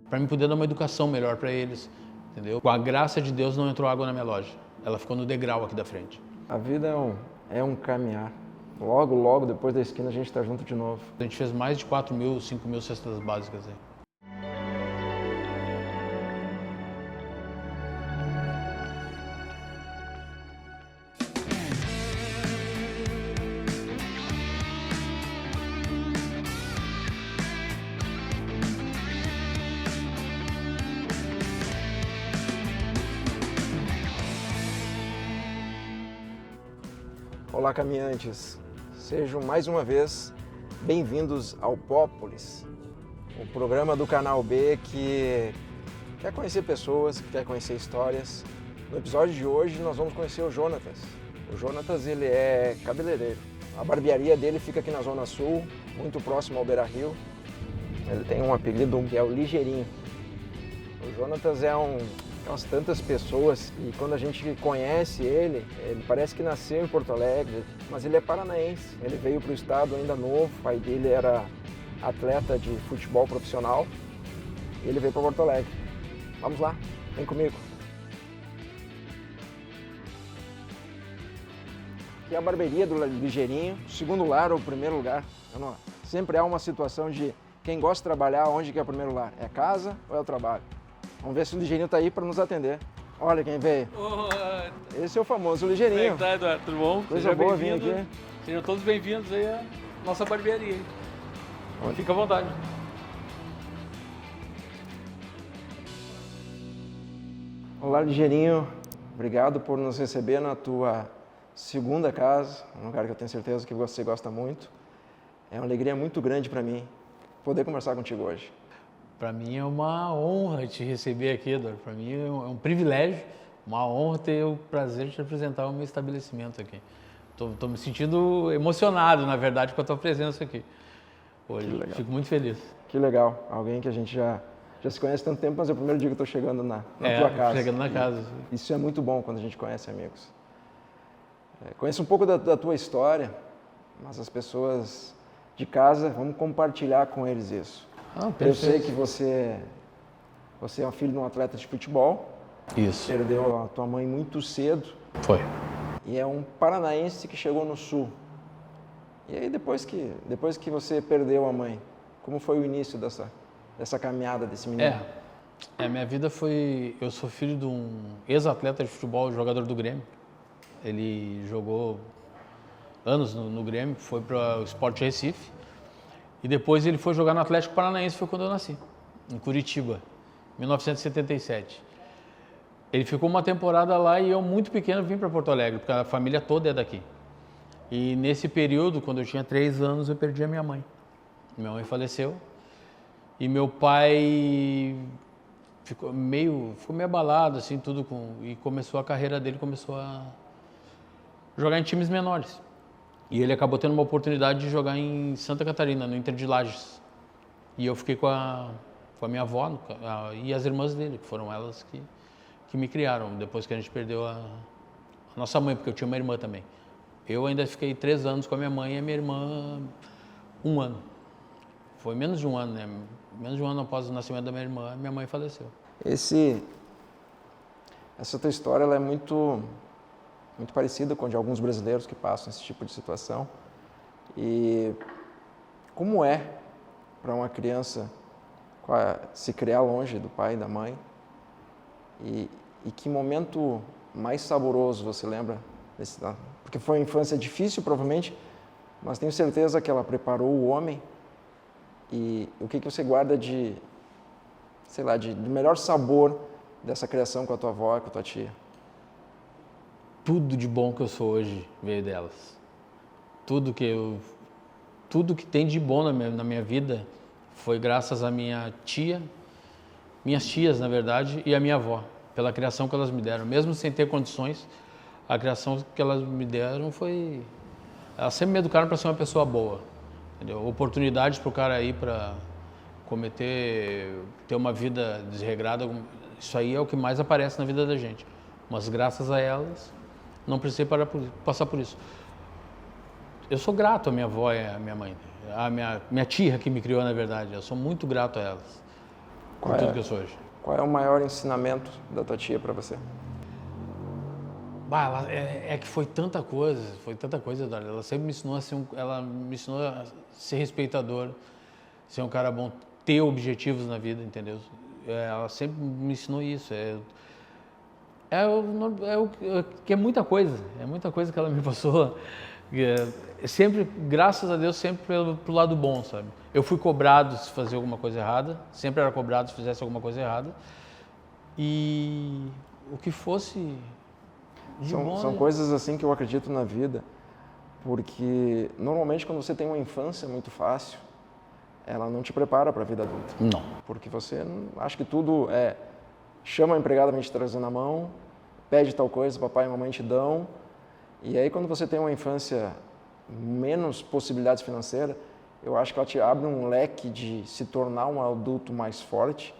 para mim poder dar uma educação melhor para eles, entendeu? Com a graça de Deus não entrou água na minha loja, ela ficou no degrau aqui da frente. A vida é um caminhar. Logo, logo, depois da esquina, a gente está junto de novo. A gente fez mais de 4.000, 5.000 cestas básicas aí. Olá, caminhantes. Sejam mais uma vez bem-vindos ao Pópolis, o programa do Canal B que quer conhecer pessoas, que quer conhecer histórias. No episódio de hoje nós vamos conhecer o Jonatas. O Jonatas, ele é cabeleireiro. A barbearia dele fica aqui na Zona Sul, muito próximo ao Beira-Rio. Ele tem um apelido que é o Ligeirinho. O Jonatas é aquelas tantas pessoas e quando a gente conhece ele parece que nasceu em Porto Alegre, mas ele é paranaense. Ele veio para o estado ainda novo, o pai dele era atleta de futebol profissional e ele veio para Porto Alegre. Vamos lá, vem comigo. Aqui é a barbearia do Ligeirinho, segundo lar ou primeiro lugar. Sempre há uma situação de quem gosta de trabalhar, onde que é o primeiro lar? É casa ou é o trabalho? Vamos ver se o Ligeirinho está aí para nos atender. Olha quem veio. Esse é o famoso Ligeirinho. Como é que tá, Eduardo? Tudo bom? Coisa boa vir aqui. Sejam todos bem-vindos aí à nossa barbearia. Fica à vontade. Olá, Ligeirinho. Obrigado por nos receber na tua segunda casa, um lugar que eu tenho certeza que você gosta muito. É uma alegria muito grande para mim poder conversar contigo hoje. Para mim é uma honra te receber aqui, Eduardo. Para mim é um privilégio, uma honra ter o prazer de te apresentar o meu estabelecimento aqui. Estou me sentindo emocionado, na verdade, com a tua presença aqui hoje. Fico muito feliz. Que legal. Alguém que a gente já se conhece há tanto tempo, mas é o primeiro dia que eu estou chegando na tua casa. Chegando na casa. Isso é muito bom quando a gente conhece amigos. Conheço um pouco da tua história, mas as pessoas de casa, vamos compartilhar com eles isso. Eu sei que você é um filho de um atleta de futebol. Isso. Perdeu a tua mãe muito cedo. Foi. E é um paranaense que chegou no Sul. E aí depois que você perdeu a mãe, como foi o início dessa caminhada desse menino? Minha vida foi... Eu sou filho de um ex-atleta de futebol, jogador do Grêmio. Ele jogou anos no Grêmio, foi para o Sport Recife. E depois ele foi jogar no Atlético Paranaense, foi quando eu nasci, em Curitiba, 1977. Ele ficou uma temporada lá e eu, muito pequeno, vim para Porto Alegre, porque a família toda é daqui. E nesse período, quando eu tinha 3 anos, eu perdi a minha mãe. Minha mãe faleceu e meu pai ficou meio abalado, assim, e começou a carreira dele, começou a jogar em times menores. E ele acabou tendo uma oportunidade de jogar em Santa Catarina, no Inter de Lages. E eu fiquei com a minha avó e as irmãs dele, que foram elas que me criaram, depois que a gente perdeu a nossa mãe, porque eu tinha uma irmã também. Eu ainda fiquei 3 anos com a minha mãe e a minha irmã 1 ano. Foi menos de 1 ano, né? Menos de 1 ano após o nascimento da minha irmã, minha mãe faleceu. Essa tua história ela é muito parecida com a de alguns brasileiros que passam esse tipo de situação. E como é para uma criança se criar longe do pai e da mãe? E que momento mais saboroso você lembra desse? Porque foi uma infância difícil, provavelmente, mas tenho certeza que ela preparou o homem. E o que você guarda de melhor sabor dessa criação com a tua avó e com a tua tia? Tudo de bom que eu sou hoje veio delas. Tudo que tem de bom na minha vida foi graças à minha tia, minhas tias, na verdade, e a minha avó, pela criação que elas me deram. Mesmo sem ter condições, a criação que elas me deram foi... Elas sempre me educaram para ser uma pessoa boa, entendeu? Oportunidades para o cara ir para ter uma vida desregrada, isso aí é o que mais aparece na vida da gente. Mas graças a elas, não precisei passar por isso. Eu sou grato à minha avó e à minha mãe, à minha tia que me criou, na verdade. Eu sou muito grato a elas. por tudo que eu sou hoje. Qual é o maior ensinamento da tua tia para você? Bah, que foi tanta coisa, Eduardo. Ela sempre me ensinou a ser ela me ensinou a ser respeitador, ser um cara bom, ter objetivos na vida, entendeu? Ela sempre me ensinou isso. Que é muita coisa que ela me passou. Sempre, graças a Deus, sempre pro lado bom, sabe? Eu fui cobrado se fazer alguma coisa errada, sempre era cobrado se fizesse alguma coisa errada. E o que fosse de bom, São coisas assim que eu acredito na vida, porque normalmente quando você tem uma infância muito fácil, ela não te prepara para a vida adulta. Não. Porque você acha que tudo chama a empregada para te trazer na mão, pede tal coisa, papai e mamãe te dão. E aí quando você tem uma infância menos possibilidades financeiras, eu acho que ela te abre um leque de se tornar um adulto mais forte,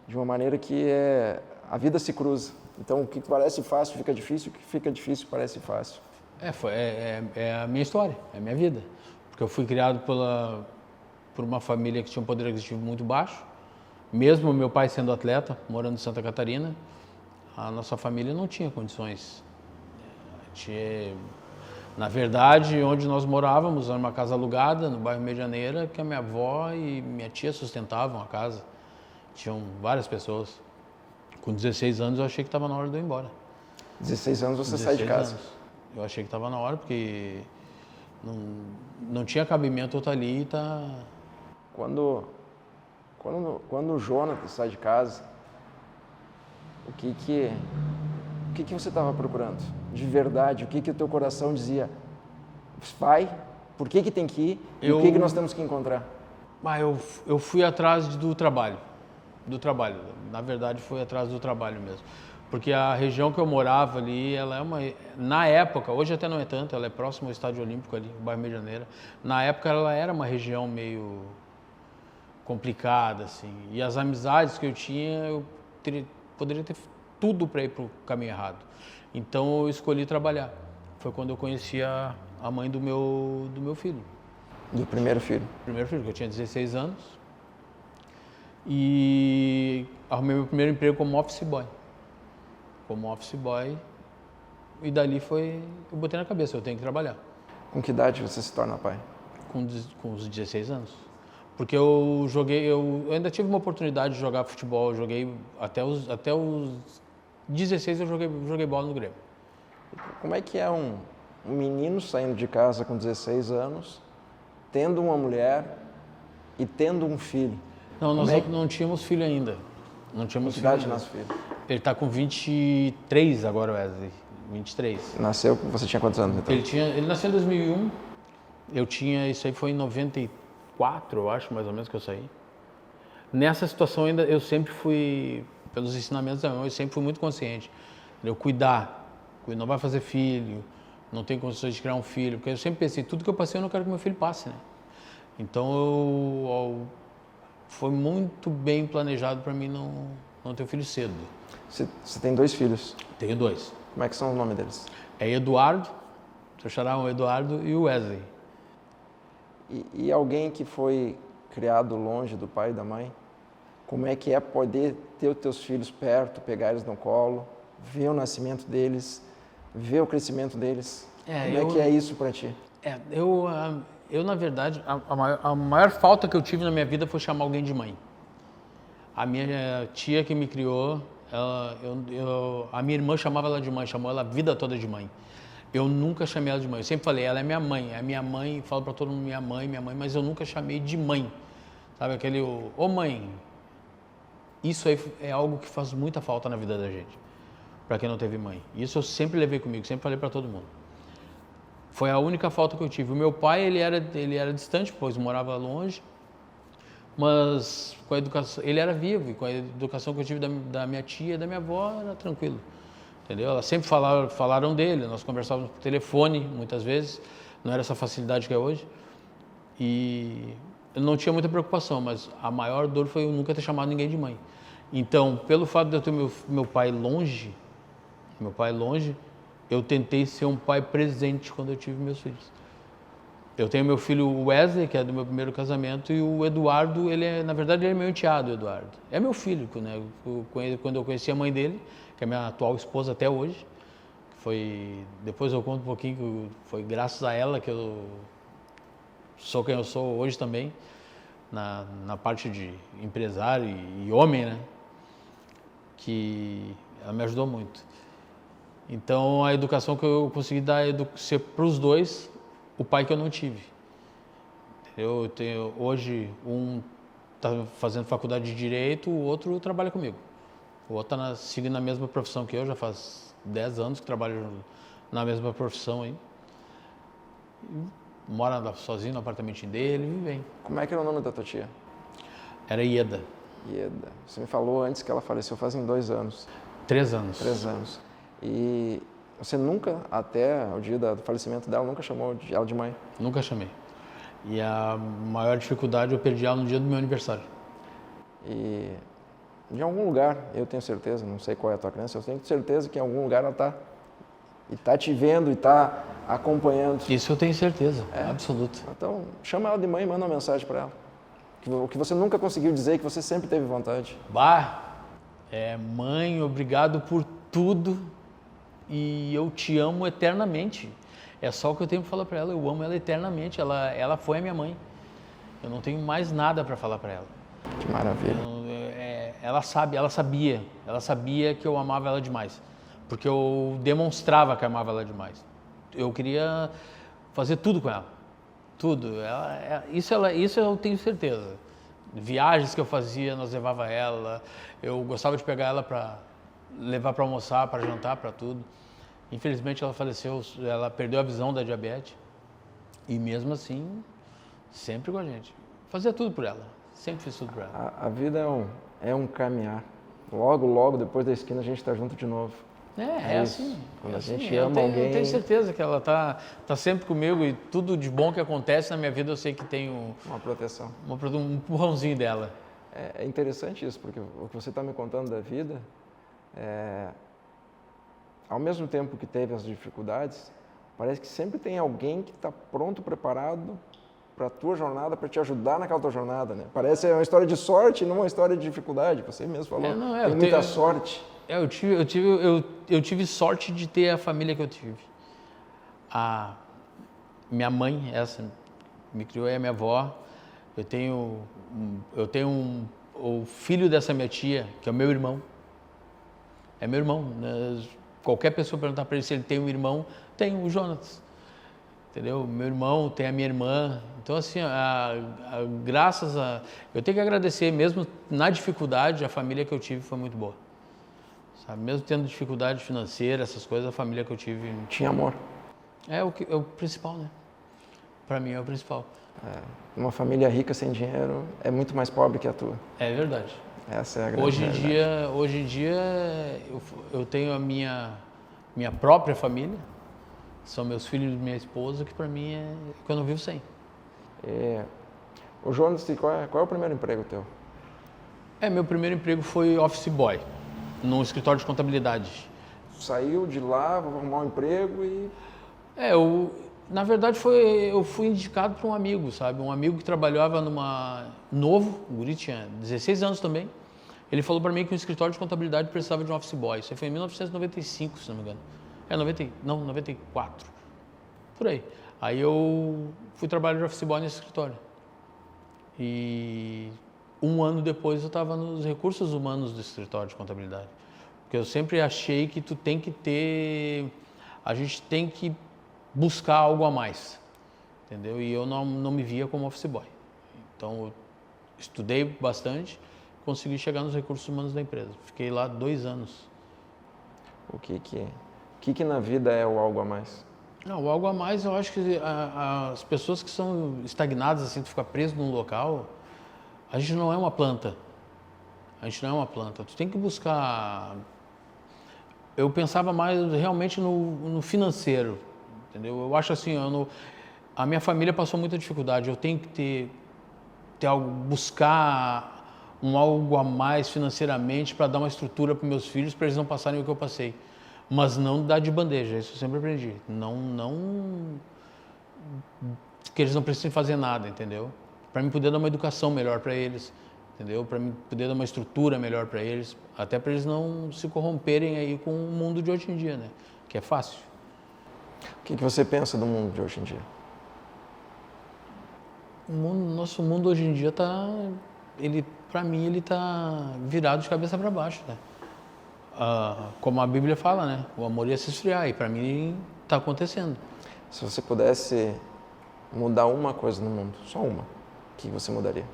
de uma maneira que a vida se cruza. Então o que parece fácil fica difícil, o que fica difícil parece fácil. É a minha história, é a minha vida. Porque eu fui criado por uma família que tinha um poder aquisitivo muito baixo. Mesmo meu pai sendo atleta, morando em Santa Catarina, a nossa família não tinha condições. Na verdade, onde nós morávamos, era uma casa alugada, no bairro Medianeira, que a minha avó e minha tia sustentavam a casa. Tinham várias pessoas. Com 16 anos, eu achei que estava na hora de eu ir embora. 16 anos você sai de casa? Anos. Eu achei que estava na hora, porque não tinha cabimento eu estar ali e estar... Quando o Jonathan sai de casa, o que você estava procurando? De verdade, o que o teu coração dizia? Vai, por que tem que ir? E o que nós temos que encontrar? Eu fui atrás do trabalho. Na verdade, foi atrás do trabalho mesmo. Porque a região que eu morava ali, ela na época, hoje até não é tanto, ela é próxima ao Estádio Olímpico ali, o bairro Medianeira. Na época ela era uma região meio complicada, assim. E as amizades que eu tinha, eu poderia ter tudo para ir para o caminho errado. Então eu escolhi trabalhar. Foi quando eu conheci a mãe do meu filho. Do primeiro filho? Primeiro filho, que eu tinha 16 anos. E arrumei meu primeiro emprego como office boy. E dali eu botei na cabeça, eu tenho que trabalhar. Com que idade você se torna pai? Com os 16 anos. Porque eu ainda tive uma oportunidade de jogar futebol, eu joguei até os 16 eu joguei bola no Grêmio. Como é que é um menino saindo de casa com 16 anos, tendo uma mulher e tendo um filho? Não, nós não tínhamos filho ainda. Não tínhamos filho. Que idade ainda. nasce filho? Ele está com 23 agora, Wesley. 23. Nasceu, você tinha quantos anos então? Ele nasceu em 2001. Isso aí foi em 94, eu acho, mais ou menos, que eu saí. Nessa situação ainda, eu sempre fui, pelos ensinamentos da minha mãe, eu sempre fui muito consciente. Eu cuidar, não vai fazer filho, não tem condições de criar um filho, porque eu sempre pensei, tudo que eu passei eu não quero que meu filho passe, né? Então, foi muito bem planejado para mim não ter um filho cedo. Você tem 2 filhos? Tenho 2. Como é que são os nomes deles? É Eduardo, seu xará, o Eduardo, e o Wesley. E alguém que foi criado longe do pai e da mãe, como é que é poder ter os teus filhos perto, pegar eles no colo, ver o nascimento deles, ver o crescimento deles? Como é que é isso para ti? Eu, na verdade, a maior falta que eu tive na minha vida foi chamar alguém de mãe. A minha tia que me criou, a minha irmã chamava ela de mãe, chamou ela a vida toda de mãe. Eu nunca chamei ela de mãe, eu sempre falei, ela é minha mãe, falo para todo mundo minha mãe, mas eu nunca chamei de mãe. Sabe aquele, ô mãe, isso aí é algo que faz muita falta na vida da gente, para quem não teve mãe. Isso eu sempre levei comigo, sempre falei para todo mundo. Foi a única falta que eu tive. O meu pai, ele era distante, pois morava longe, mas com a educação, ele era vivo, e com a educação que eu tive da minha tia e da minha avó, era tranquilo. Entendeu? Elas sempre falaram dele, nós conversávamos por telefone, muitas vezes, não era essa facilidade que é hoje. E eu não tinha muita preocupação, mas a maior dor foi eu nunca ter chamado ninguém de mãe. Então, pelo fato de eu ter meu pai longe, eu tentei ser um pai presente quando eu tive meus filhos. Eu tenho meu filho Wesley, que é do meu primeiro casamento, e o Eduardo, na verdade, ele é meu enteado, o Eduardo. É meu filho, né? Quando eu conheci a mãe dele, que é minha atual esposa até hoje, depois eu conto um pouquinho que foi graças a ela que eu sou quem eu sou hoje também, na parte de empresário e homem, né? Que ela me ajudou muito. Então, a educação que eu consegui dar ser para os dois o pai que eu não tive. Eu tenho, hoje, um está fazendo faculdade de Direito, o outro trabalha comigo. O outro está seguindo a mesma profissão que eu, já faz 10 anos que trabalho na mesma profissão aí. Mora sozinho no apartamentinho dele e vive bem. Como é que era o nome da tua tia? Era Ieda. Ieda. Você me falou antes que ela faleceu fazem 2 anos. 3 anos. 3 anos. E você nunca, até o dia do falecimento dela, nunca chamou ela de mãe? Nunca chamei. E a maior dificuldade, eu perdi ela no dia do meu aniversário. E de algum lugar, eu tenho certeza, não sei qual é a tua crença, eu tenho certeza que em algum lugar ela está e tá te vendo e está acompanhando. Isso eu tenho certeza, absoluta. Então, chama ela de mãe e manda uma mensagem para ela. O que você nunca conseguiu dizer, que você sempre teve vontade. Mãe, obrigado por tudo e eu te amo eternamente. É só o que eu tenho para falar para ela, eu amo ela eternamente, ela foi a minha mãe. Eu não tenho mais nada para falar para ela. Que maravilha. Ela sabia que eu amava ela demais, porque eu demonstrava que amava ela demais. Eu queria fazer tudo com ela, tudo. Isso eu tenho certeza. Viagens que eu fazia, nós levava ela. Eu gostava de pegar ela para levar para almoçar, para jantar, para tudo. Infelizmente ela faleceu, ela perdeu a visão da diabetes e mesmo assim sempre com a gente. Fazia tudo por ela, sempre fiz tudo por ela. A vida é um caminhar. Logo, logo depois da esquina a gente está junto de novo. É assim. Quando a gente ama alguém... Eu tenho certeza que ela tá sempre comigo e tudo de bom que acontece na minha vida eu sei que tem uma proteção. Um empurrãozinho dela. É interessante isso, porque o que você está me contando da vida, ao mesmo tempo que teve as dificuldades, parece que sempre tem alguém que está pronto, preparado para a tua jornada, para te ajudar naquela tua jornada, né? Parece uma história de sorte, não uma história de dificuldade. Você mesmo falou, tem muita sorte. Eu tive sorte de ter a família que eu tive. A minha mãe, me criou, é a minha avó. Eu tenho o filho dessa minha tia, que é o meu irmão. É meu irmão. Qualquer pessoa perguntar para ele se ele tem um irmão, tem o Jonas. Entendeu? Meu irmão, tem a minha irmã. Então, assim, graças a... Eu tenho que agradecer, mesmo na dificuldade, a família que eu tive foi muito boa. Sabe? Mesmo tendo dificuldade financeira, essas coisas, a família que eu tive... Tinha amor. É o principal, né? Para mim é o principal. Uma família rica sem dinheiro é muito mais pobre que a tua. É verdade. Essa é a grande realidade. Hoje em dia, eu tenho a minha própria família. São meus filhos e minha esposa, que para mim é que eu não vivo sem. O Jonas, qual é o primeiro emprego teu? Meu primeiro emprego foi office boy, num escritório de contabilidade. Saiu de lá, vou arrumar um emprego e... Na verdade, eu fui indicado por um amigo, sabe? Um amigo que trabalhava novo, o guri tinha 16 anos também. Ele falou para mim que um escritório de contabilidade precisava de um office boy. Isso foi em 1995, se não me engano. 94, por aí. Aí eu fui trabalhar de office boy nesse escritório. E um ano depois eu estava nos recursos humanos do escritório de contabilidade. Porque eu sempre achei que a gente tem que buscar algo a mais, entendeu? E eu não me via como office boy. Então eu estudei bastante, consegui chegar nos recursos humanos da empresa. Fiquei lá 2 anos. O que na vida é o algo a mais? Não, o algo a mais, eu acho que as pessoas que são estagnadas, assim, de ficar preso num local, a gente não é uma planta. Tu tem que buscar... Eu pensava mais realmente no financeiro, entendeu? Eu acho assim, a minha família passou muita dificuldade, eu tenho que ter algo, buscar algo a mais financeiramente para dar uma estrutura para meus filhos, para eles não passarem o que eu passei. Mas não dar de bandeja, isso eu sempre aprendi. que eles não precisem fazer nada, entendeu? Para mim poder dar uma educação melhor para eles, entendeu? Para mim poder dar uma estrutura melhor para eles, até para eles não se corromperem aí com o mundo de hoje em dia, né? Que é fácil. O que você pensa do mundo de hoje em dia? Nosso mundo hoje em dia para mim, ele tá virado de cabeça para baixo, né? Como a Bíblia fala, né? O amor ia se esfriar e para mim está acontecendo. Se você pudesse mudar uma coisa no mundo, só uma, o que você mudaria?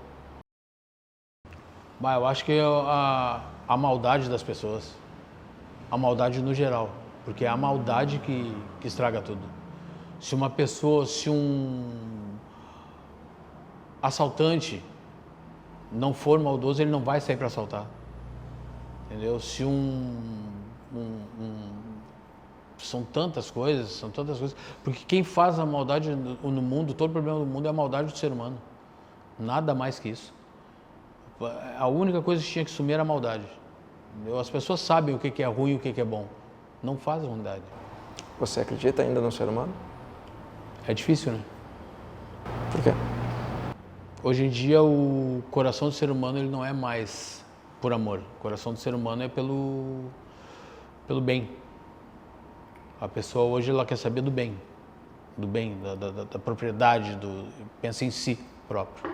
Eu acho que a maldade das pessoas, a maldade no geral, porque é a maldade que estraga tudo. Se uma pessoa, se um assaltante não for maldoso, ele não vai sair para assaltar, entendeu? Se são tantas coisas, porque quem faz a maldade no mundo, todo problema do mundo é a maldade do ser humano, nada mais que isso. A única coisa que tinha que sumir era a maldade. Entendeu? As pessoas sabem o que é ruim e o que é bom. Não fazem ruindade. Você acredita ainda no ser humano? É difícil, né? Por quê? Hoje em dia, o coração do ser humano ele não é mais por amor. O coração do ser humano é pelo bem. A pessoa hoje ela quer saber do bem, da propriedade, pensa em si próprio.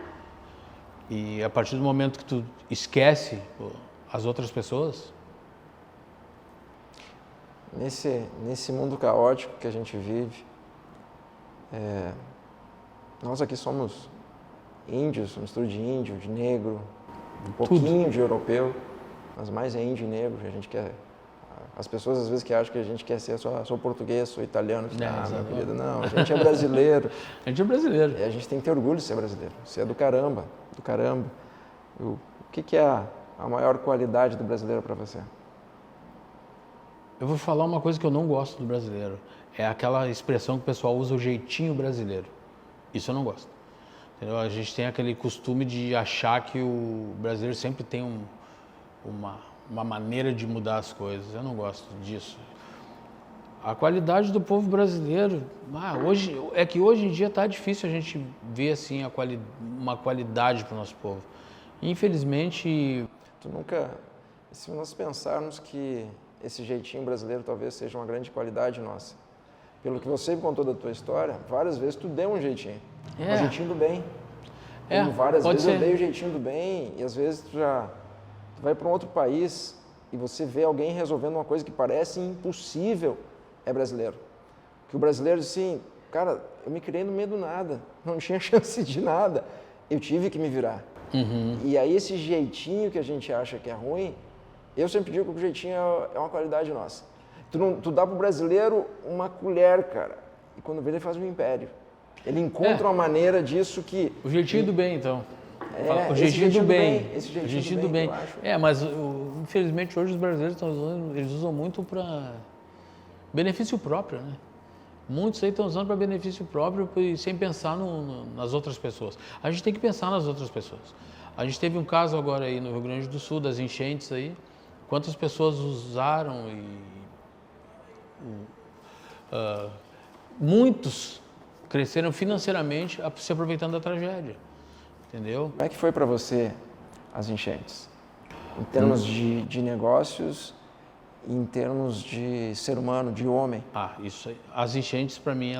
E a partir do momento que tu esquece as outras pessoas... Nesse mundo caótico que a gente vive, nós aqui somos índios, mistura de índio, de negro, um pouquinho de europeu, mas mais é índio e negro. A gente quer... As pessoas às vezes que acham que a gente quer ser só português, sou italiano. Meu querido, não, a gente é brasileiro. A gente é brasileiro. E a gente tem que ter orgulho de ser brasileiro. Você é do caramba, do caramba. O que é a maior qualidade do brasileiro para você? Eu vou falar uma coisa que eu não gosto do brasileiro. É aquela expressão que o pessoal usa, o jeitinho brasileiro. Isso eu não gosto. Entendeu? A gente tem aquele costume de achar que o brasileiro sempre tem uma maneira de mudar as coisas. Eu não gosto disso. A qualidade do povo brasileiro, hoje em dia está difícil a gente ver assim uma qualidade para o nosso povo. Infelizmente... Se nós pensarmos que esse jeitinho brasileiro talvez seja uma grande qualidade nossa, pelo que você me contou da tua história, várias vezes tu deu um jeitinho. Um jeitinho do bem. Várias vezes eu dei o jeitinho do bem e às vezes tu vai para um outro país e você vê alguém resolvendo uma coisa que parece impossível, é brasileiro. Que o brasileiro diz assim, cara, eu me criei no meio do nada, não tinha chance de nada, eu tive que me virar. Uhum. E aí esse jeitinho que a gente acha que é ruim, eu sempre digo que o jeitinho é uma qualidade nossa. Tu dá pro brasileiro uma colher, cara, e quando vê ele faz um império. Ele encontra uma maneira disso que... O jeitinho do bem, então. O jeitinho do bem. Esse jeitinho do bem, eu acho. Mas infelizmente hoje os brasileiros eles usam muito para benefício próprio, né? Muitos aí estão usando para benefício próprio e sem pensar nas outras pessoas. A gente tem que pensar nas outras pessoas. A gente teve um caso agora aí no Rio Grande do Sul, das enchentes aí. Quantas pessoas usaram muitos cresceram financeiramente se aproveitando da tragédia. Entendeu? Como é que foi para você as enchentes? Em termos de negócios, em termos de ser humano, de homem? Isso aí. As enchentes, para mim,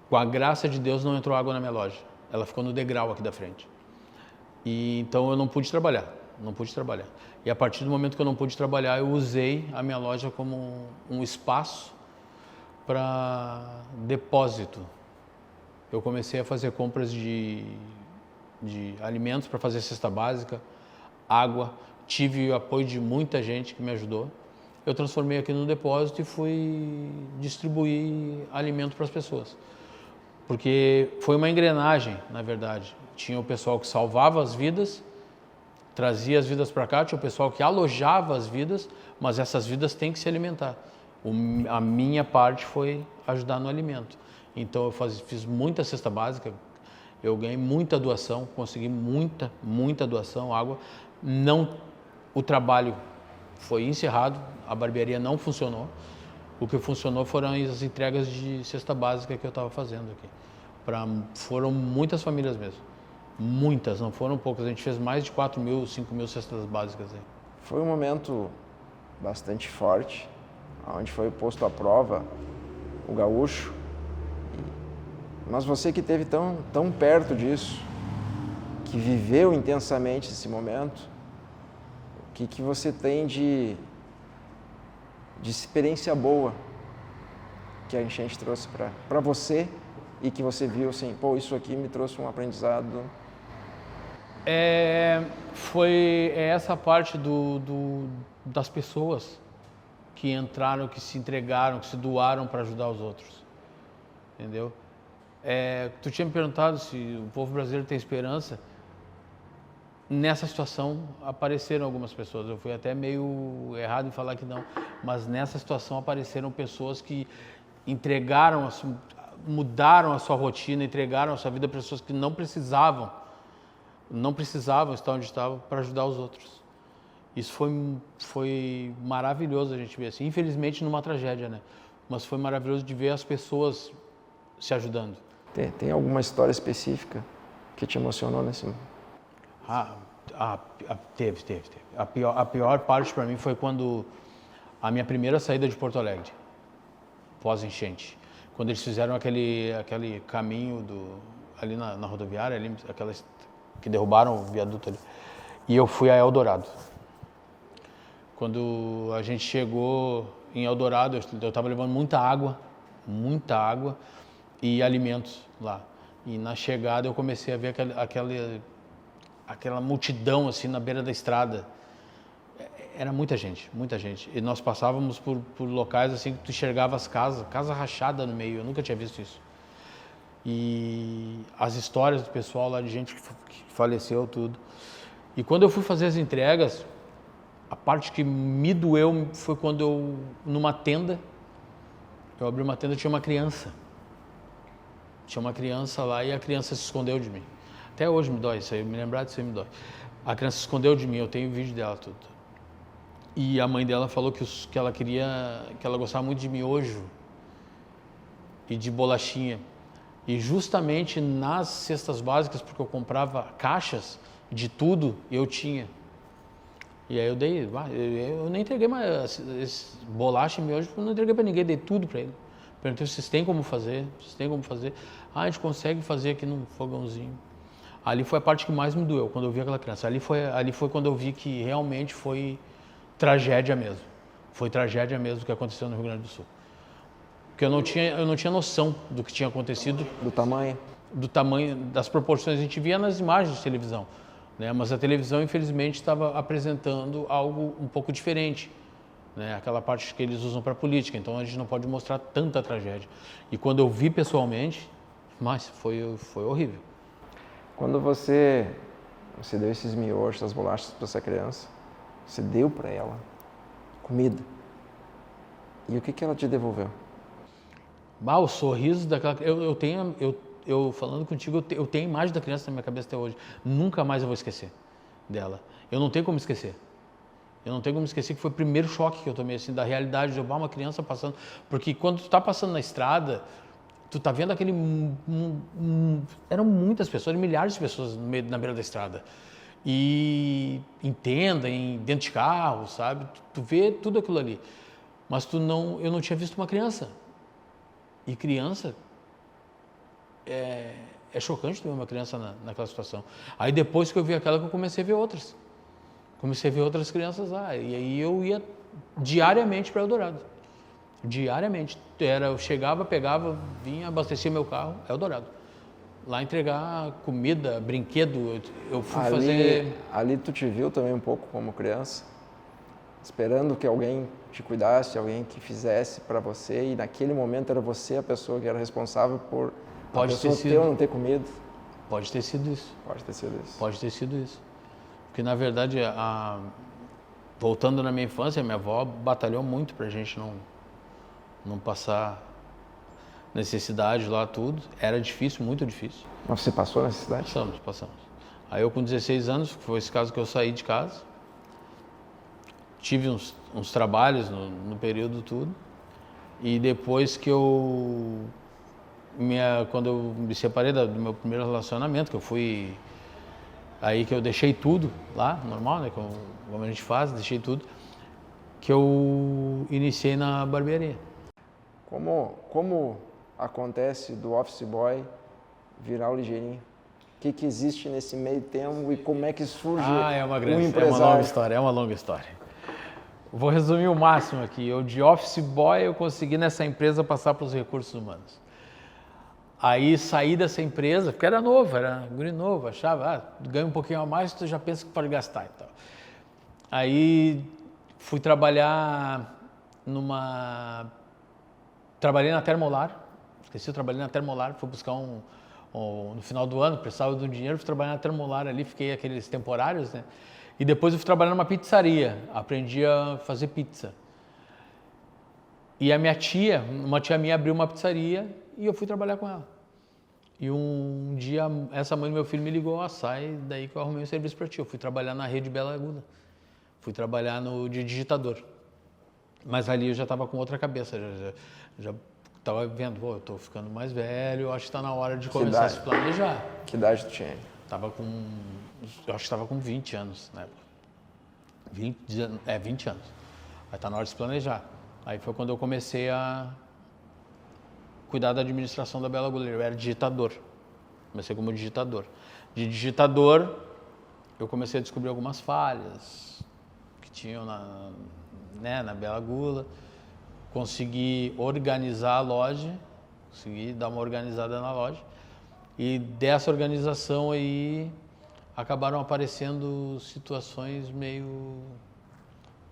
com a graça de Deus, não entrou água na minha loja. Ela ficou no degrau aqui da frente. E então eu não pude trabalhar. E a partir do momento que eu não pude trabalhar, eu usei a minha loja como um espaço para depósito. Eu comecei a fazer compras de alimentos para fazer cesta básica, água. Tive o apoio de muita gente que me ajudou. Eu transformei aqui no depósito e fui distribuir alimento para as pessoas. Porque foi uma engrenagem, na verdade. Tinha o pessoal que salvava as vidas, trazia as vidas para cá, tinha o pessoal que alojava as vidas, mas essas vidas têm que se alimentar. A minha parte foi ajudar no alimento. Então eu fiz muita cesta básica, eu ganhei muita doação, consegui muita doação, água. O trabalho foi encerrado, a barbearia não funcionou. O que funcionou foram as entregas de cesta básica que eu estava fazendo aqui. Foram muitas famílias mesmo. Muitas, não foram poucas. A gente fez mais de 4.000, 5.000 cestas básicas aí. Foi um momento bastante forte, onde foi posto à prova o gaúcho. Mas você que esteve tão perto disso, que viveu intensamente esse momento, o que você tem de experiência boa que a enchente trouxe para você e que você viu assim, pô, isso aqui me trouxe um aprendizado? Foi essa parte das pessoas que entraram, que se entregaram, que se doaram para ajudar os outros, entendeu? Tu tinha me perguntado se o povo brasileiro tem esperança. Nessa situação apareceram algumas pessoas, eu fui até meio errado em falar que não, mas nessa situação apareceram pessoas que entregaram, mudaram a sua rotina, entregaram a sua vida para pessoas que não precisavam estar onde estavam para ajudar os outros. Isso foi maravilhoso a gente ver assim, infelizmente numa tragédia, né? Mas foi maravilhoso de ver as pessoas se ajudando. Tem alguma história específica que te emocionou nesse momento? Teve. A pior parte para mim foi quando a minha primeira saída de Porto Alegre, pós-enchente. Quando eles fizeram aquele caminho ali na rodoviária, ali, que derrubaram o viaduto ali. E eu fui a Eldorado. Quando a gente chegou em Eldorado, eu estava levando muita água e alimentos lá. E na chegada eu comecei a ver aquela multidão assim na beira da estrada. Era muita gente. E nós passávamos por locais assim que tu enxergava as casa rachada no meio. Eu nunca tinha visto isso. E as histórias do pessoal lá, de gente que faleceu, tudo. E quando eu fui fazer as entregas, a parte que me doeu foi quando numa tenda, eu abri uma tenda e tinha uma criança. Tinha uma criança lá e a criança se escondeu de mim. Até hoje me dói isso aí, me lembrar disso aí me dói. A criança se escondeu de mim, eu tenho vídeo dela, tudo. E a mãe dela falou que ela gostava muito de miojo e de bolachinha. E justamente nas cestas básicas, porque eu comprava caixas de tudo, eu tinha. E aí eu dei, eu nem entreguei mais esse bolacha e miojo, eu não entreguei para ninguém, dei tudo para ele. Perguntei se vocês têm como fazer, a gente consegue fazer aqui num fogãozinho. Ali foi a parte que mais me doeu, quando eu vi aquela criança. Ali foi quando eu vi que realmente foi tragédia mesmo. Foi tragédia mesmo o que aconteceu no Rio Grande do Sul. Porque eu não tinha noção do que tinha acontecido. Do tamanho? Do tamanho, das proporções. A gente via nas imagens de televisão, né? Mas a televisão, infelizmente, estava apresentando algo um pouco diferente, né? Aquela parte que eles usam para política. Então a gente não pode mostrar tanta tragédia. E quando eu vi pessoalmente, mas foi horrível. Quando você deu esses miojos, essas bolachas para essa criança, você deu para ela comida. E o que ela te devolveu? O sorriso daquela... Eu falando contigo, eu tenho a imagem da criança na minha cabeça até hoje. Nunca mais eu vou esquecer dela. Eu não tenho como esquecer. Que foi o primeiro choque que eu tomei, assim, da realidade de uma criança passando. Porque quando tu tá passando na estrada, tu tá vendo aquele... eram muitas pessoas, milhares de pessoas na beira da estrada. E em tenda, dentro de carro, sabe? Tu vê tudo aquilo ali. Mas eu não tinha visto uma criança. E criança, é chocante ter uma criança naquela situação. Aí depois que eu vi aquela, que eu comecei a ver outras. Comecei a ver outras crianças lá. E aí eu ia diariamente para Eldorado. Diariamente. Eu chegava, pegava, vinha, abastecia meu carro, Eldorado. Lá entregar comida, brinquedo. Eu fui fazer... Ali tu te viu também um pouco como criança? Esperando que alguém te cuidasse, alguém que fizesse para você, e naquele momento era você a pessoa que era responsável por a pessoa ter ou não ter comido? Pode ter sido isso. Pode ter sido isso. Porque, na verdade, voltando na minha infância, minha avó batalhou muito para a gente não passar necessidade lá, tudo. Era difícil, muito difícil. Mas você passou necessidade? Passamos. Aí eu, com 16 anos, foi esse caso que eu saí de casa. Tive uns trabalhos no período tudo. E depois que quando eu me separei do meu primeiro relacionamento, que eu fui... Aí que eu deixei tudo lá, normal, né? Como a gente faz, deixei tudo. Que eu iniciei na barbearia. Como acontece do office boy virar o ligeirinho? O que existe nesse meio tempo e como é que surge É uma empresário? é uma longa história. Vou resumir o máximo aqui. Eu de office boy eu consegui nessa empresa passar para os recursos humanos. Aí saí dessa empresa, porque era novo, era guri novo, achava, ganha um pouquinho a mais, tu já pensa que pode gastar e tal. Aí fui trabalhar trabalhei na Termolar, trabalhei na Termolar, fui buscar no final do ano, precisava de um dinheiro, fui trabalhar na Termolar ali, fiquei aqueles temporários, né? E depois eu fui trabalhar numa pizzaria, aprendi a fazer pizza. E uma tia minha abriu uma pizzaria e eu fui trabalhar com ela. E um dia, essa mãe do meu filho me ligou, sai daí que eu arrumei um serviço para ti. Eu fui trabalhar na Rede Bela Aguda. Fui trabalhar de digitador. Mas ali eu já estava com outra cabeça, já estava vendo, eu estou ficando mais velho, eu acho que está na hora de começar a se planejar. Que idade tu tinha? Eu acho que estava com 20 anos na época. 20 anos. Aí está na hora de se planejar. Aí foi quando eu comecei a cuidar da administração da Bela Aguda. Eu era digitador. Comecei como digitador. De digitador, eu comecei a descobrir algumas falhas que tinham na Bela Aguda. Consegui organizar a loja, consegui dar uma organizada na loja. E dessa organização aí, acabaram aparecendo situações meio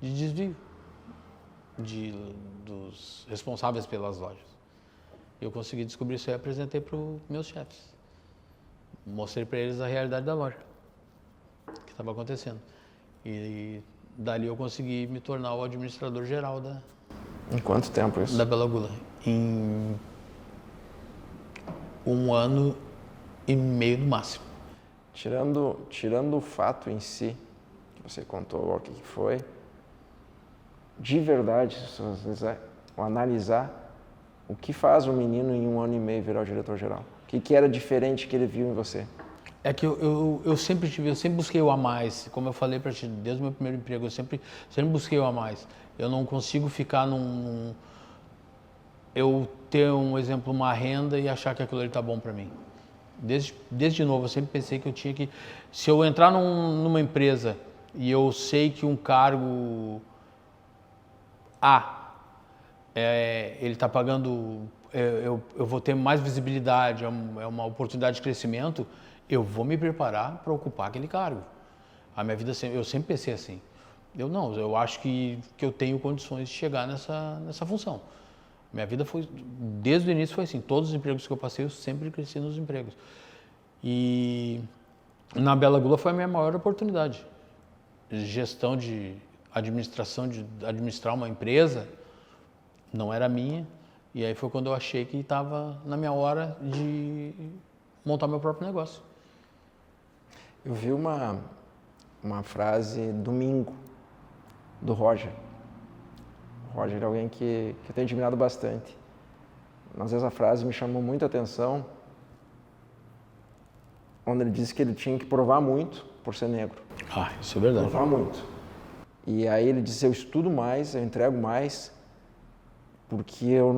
de desvio dos responsáveis pelas lojas. Eu consegui descobrir isso aí e apresentei para os meus chefes. Mostrei para eles a realidade da loja, o que estava acontecendo. E dali eu consegui me tornar o administrador geral Em quanto tempo isso? Da Bela Aguda. Em 1 ano e meio no máximo. Tirando o fato em si, que você contou o que foi, de verdade, se você analisar, o que faz um menino em 1 ano e meio virar o diretor-geral? O que era diferente que ele viu em você? É que eu sempre busquei o a mais. Como eu falei para ti, desde o meu primeiro emprego, eu sempre busquei o a mais. Eu não consigo ficar eu ter, um exemplo, uma renda e achar que aquilo ali tá bom para mim. Desde novo, eu sempre pensei que eu tinha que... Se eu entrar numa empresa e eu sei que um cargo ele está pagando... Eu vou ter mais visibilidade, é uma oportunidade de crescimento, eu vou me preparar para ocupar aquele cargo. A minha vida, eu sempre pensei assim. Eu acho que eu tenho condições de chegar nessa função. Minha vida foi, desde o início foi assim, todos os empregos que eu passei, eu sempre cresci nos empregos. E na Bela Aguda foi a minha maior oportunidade. Gestão de administração, de administrar uma empresa, não era minha. E aí foi quando eu achei que estava na minha hora de montar meu próprio negócio. Eu vi uma frase domingo do Roger. O Roger é alguém que eu tenho admirado bastante. Mas essa frase me chamou muita atenção, onde ele disse que ele tinha que provar muito por ser negro. Isso é verdade. Provar muito. E aí ele disse, eu estudo mais, eu entrego mais, porque eu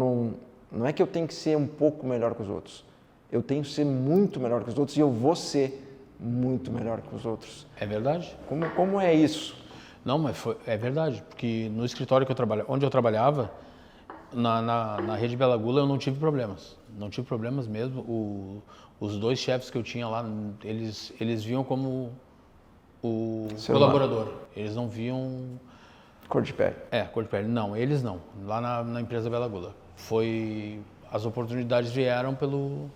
não é que eu tenho que ser um pouco melhor que os outros. Eu tenho que ser muito melhor que os outros e eu vou ser muito melhor que os outros. É verdade? Como é isso? Não, mas é verdade, porque no escritório que onde eu trabalhava, na Rede Bela Aguda, eu não tive problemas. Não tive problemas mesmo. Os 2 chefes que eu tinha lá, eles viam como o colaborador. Eles não viam... Cor de pele. Cor de pele. Não, eles não. Lá na empresa Bela Aguda. As oportunidades vieram pelo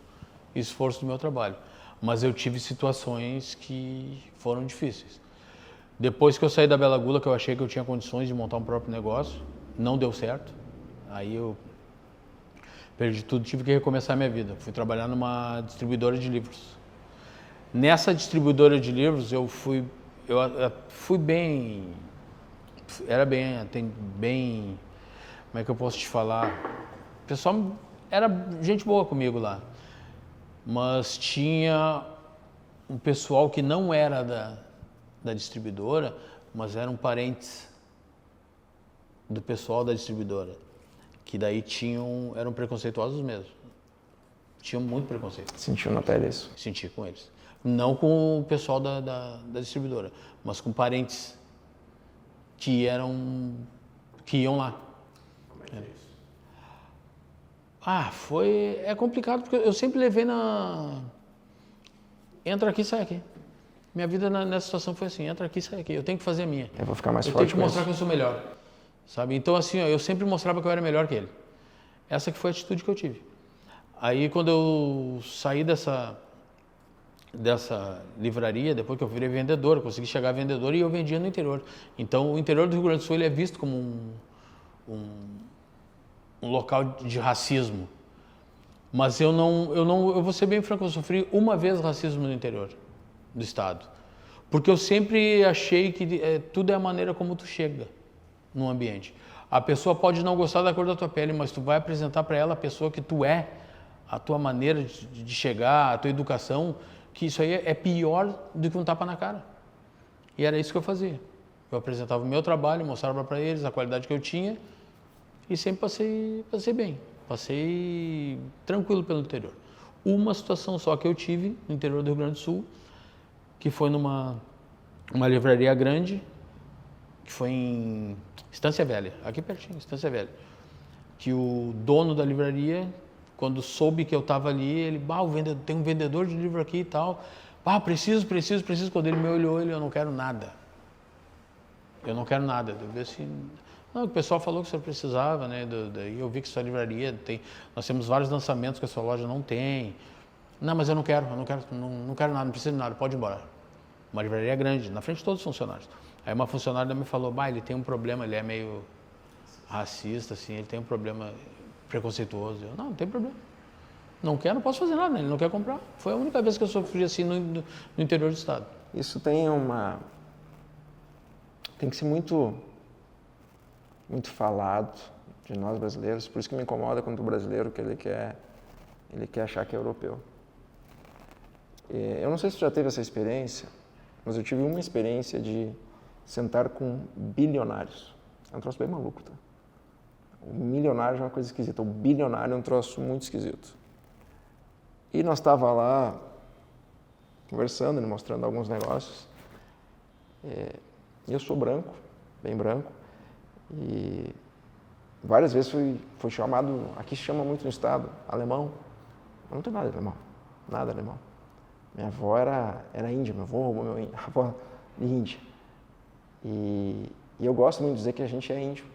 esforço do meu trabalho. Mas eu tive situações que foram difíceis. Depois que eu saí da Bela Aguda, que eu achei que eu tinha condições de montar um próprio negócio, não deu certo. Aí eu perdi tudo, tive que recomeçar a minha vida. Fui trabalhar numa distribuidora de livros. Nessa distribuidora de livros, eu fui bem... Era bem... Como é que eu posso te falar? O pessoal era gente boa comigo lá. Mas tinha um pessoal que não era da distribuidora, mas eram parentes do pessoal da distribuidora. Que daí eram preconceituosos mesmo. Tinham muito preconceito. Sentiu na pele isso? Senti com eles. Não com o pessoal da distribuidora, mas com parentes que iam lá. Como é que é isso? É complicado porque eu sempre levei entra aqui, sai aqui. Minha vida nessa situação foi assim, entra aqui, sai aqui. Eu tenho que fazer a minha. Eu vou ficar mais eu forte tenho que com mostrar isso. que eu sou melhor. Sabe? Então assim, ó, eu sempre mostrava que eu era melhor que ele. Essa que foi a atitude que eu tive. Aí quando eu saí dessa livraria, depois que eu virei vendedor, eu consegui chegar a vendedor e eu vendia no interior. Então o interior do Rio Grande do Sul ele é visto como um local de racismo. Mas eu vou ser bem franco, eu sofri uma vez racismo no interior do estado. Porque eu sempre achei que tudo é a maneira como tu chega no ambiente. A pessoa pode não gostar da cor da tua pele, mas tu vai apresentar para ela a pessoa que tu é, a tua maneira de chegar, a tua educação, que isso aí é pior do que um tapa na cara. E era isso que eu fazia. Eu apresentava o meu trabalho, mostrava para eles a qualidade que eu tinha e sempre passei bem. Passei tranquilo pelo interior. Uma situação só que eu tive no interior do Rio Grande do Sul, que foi numa livraria grande, que foi em Estância Velha, aqui pertinho, Estância Velha. Que o dono da livraria, quando soube que eu estava ali, ele, tem um vendedor de livro aqui e tal. Preciso. Quando ele me olhou, eu não quero nada. Eu não quero nada. Eu vi assim, não, o pessoal falou que o senhor precisava, né? Daí eu vi que sua livraria nós temos vários lançamentos que a sua loja não tem. Não, mas eu não quero nada, não preciso de nada, pode ir embora. Uma livraria grande, na frente de todos os funcionários. Aí uma funcionária me falou, ele tem um problema, ele é meio racista, assim, ele tem um problema preconceituoso. Eu, não tem problema. Não quero, não posso fazer nada, ele não quer comprar. Foi a única vez que eu sofri assim no interior do estado. Isso tem que ser muito falado de nós brasileiros, por isso que me incomoda quando o brasileiro que ele quer achar que é europeu. Eu não sei se tu já teve essa experiência, mas eu tive uma experiência de sentar com bilionários. É um troço bem maluco, tá? O milionário é uma coisa esquisita, o bilionário é um troço muito esquisito. E nós estava lá conversando, ele mostrando alguns negócios. E eu sou branco, bem branco, e várias vezes fui chamado, aqui se chama muito no estado, alemão. Eu não tenho nada de alemão, nada de alemão. Minha avó era índia, meu avô roubou minha avó de índia. E eu gosto muito de dizer que a gente é índio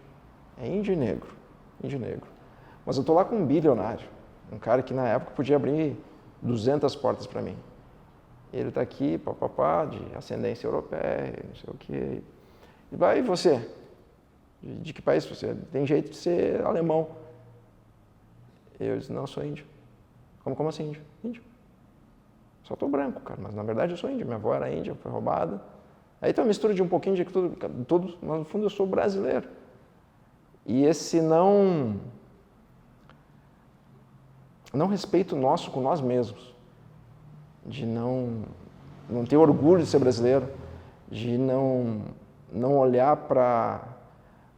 e negro, índio e negro. Mas eu estou lá com um bilionário, um cara que na época podia abrir 200 portas para mim. Ele está aqui, papapá, de ascendência europeia, não sei o quê. E você? De que país você é? Tem jeito de ser alemão. Eu disse, não, eu sou índio. Como assim índio? Índio. Só estou branco, cara, mas na verdade eu sou índio. Minha avó era índia, foi roubada. Aí tem uma mistura de um pouquinho de tudo, mas no fundo eu sou brasileiro. E esse não respeito nosso com nós mesmos, de não ter orgulho de ser brasileiro, de não olhar para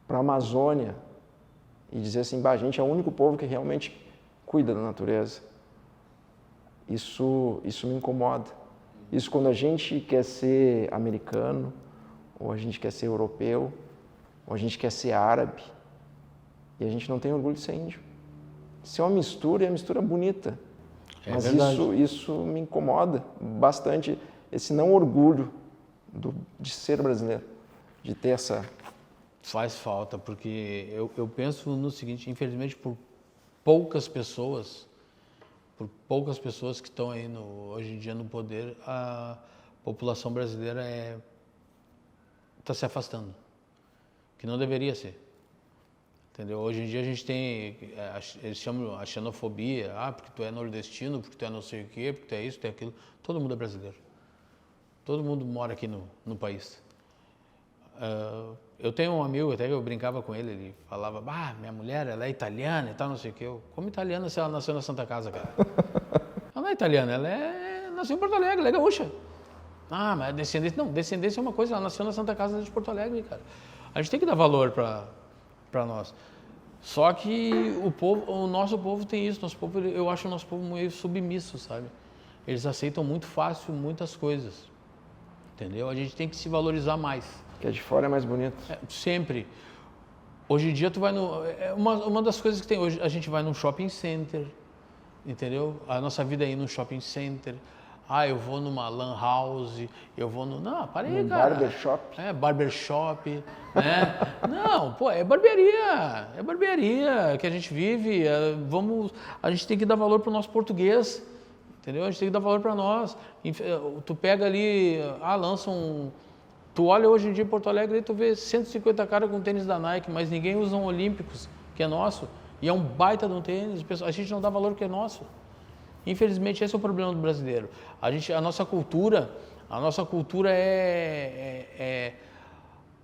a Amazônia e dizer assim, a gente é o único povo que realmente cuida da natureza. Isso me incomoda. Isso quando a gente quer ser americano, ou a gente quer ser europeu, ou a gente quer ser árabe, e a gente não tem orgulho de ser índio. Isso é uma mistura, e é uma mistura bonita. Mas isso me incomoda bastante, esse não orgulho de ser brasileiro, de ter essa... Faz falta, porque eu penso no seguinte, infelizmente por poucas pessoas que estão aí hoje em dia no poder, a população brasileira está se afastando, que não deveria ser. Entendeu? Hoje em dia a gente tem, eles chamam a xenofobia, porque tu é nordestino, porque tu é não sei o quê, porque tu é isso, tu é aquilo. Todo mundo é brasileiro. Todo mundo mora aqui no país. Eu tenho um amigo, até que eu brincava com ele falava, minha mulher, ela é italiana e tal, não sei o quê. Como italiana se ela nasceu na Santa Casa, cara? Ela não é italiana, nasceu em Porto Alegre, ela é gaúcha. Mas descendência, não, descendência é uma coisa, ela nasceu na Santa Casa de Porto Alegre, cara. A gente tem que dar valor para nós. Só que o nosso povo tem isso, eu acho o nosso povo meio submisso, sabe? Eles aceitam muito fácil muitas coisas, entendeu? A gente tem que se valorizar mais. Que é de fora é mais bonito. Sempre. Hoje em dia tu vai uma das coisas que tem hoje, a gente vai num shopping center, entendeu? A nossa vida é ir num shopping center. Eu vou numa lan house, eu vou no... Não, para aí, cara. Barbershop. Barbershop, né? Não, pô, é barbearia que a gente vive. A gente tem que dar valor pro nosso português, entendeu? A gente tem que dar valor para nós. Tu pega ali, tu olha hoje em dia em Porto Alegre e tu vê 150 caras com tênis da Nike, mas ninguém usa um Olímpicos, que é nosso. E é um baita de um tênis, a gente não dá valor que é nosso. Infelizmente, esse é o problema do brasileiro. A nossa cultura é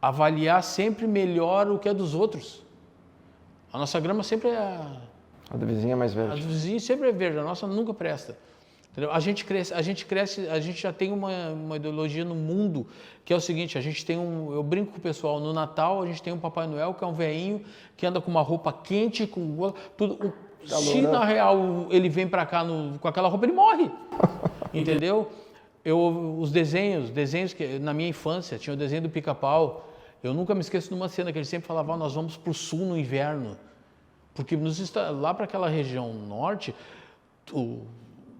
avaliar sempre melhor o que é dos outros. A nossa grama sempre é... A do vizinho é mais verde. A do vizinho sempre é verde, a nossa nunca presta. Entendeu? A gente cresce, a gente já tem uma ideologia no mundo que é o seguinte, eu brinco com o pessoal, no Natal a gente tem um Papai Noel que é um velhinho que anda com uma roupa quente, com tudo... Se na real ele vem pra cá com aquela roupa, ele morre, entendeu? Os desenhos que na minha infância, tinha o desenho do Pica-Pau, eu nunca me esqueço de uma cena que ele sempre falava, nós vamos pro sul no inverno, porque lá para aquela região norte,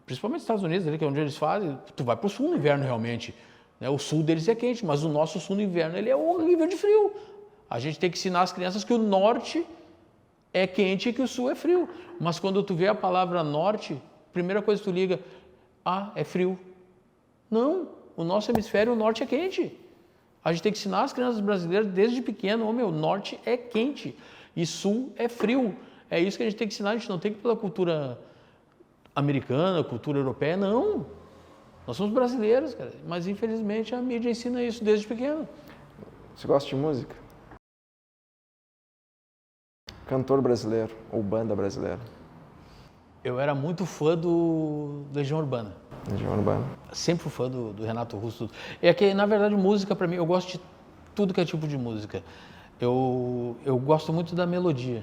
principalmente nos Estados Unidos, ali, que é onde eles fazem, tu vai pro sul no inverno realmente, né? O sul deles é quente, mas o nosso sul no inverno ele é horrível de frio. A gente tem que ensinar as crianças que o norte é quente e que o sul é frio. Mas quando tu vê a palavra norte, primeira coisa que tu liga, é frio. Não, o nosso hemisfério, o norte é quente. A gente tem que ensinar as crianças brasileiras desde pequeno, norte é quente e sul é frio. É isso que a gente tem que ensinar, a gente não tem que ir pela cultura americana, cultura europeia, não. Nós somos brasileiros, cara, mas infelizmente a mídia ensina isso desde pequeno. Você gosta de música? Cantor brasileiro ou banda brasileira? Eu era muito fã do Legião Urbana. Legião Urbana. Sempre fui fã do Renato Russo. É que, na verdade, música, para mim, eu gosto de tudo que é tipo de música. Eu gosto muito da melodia,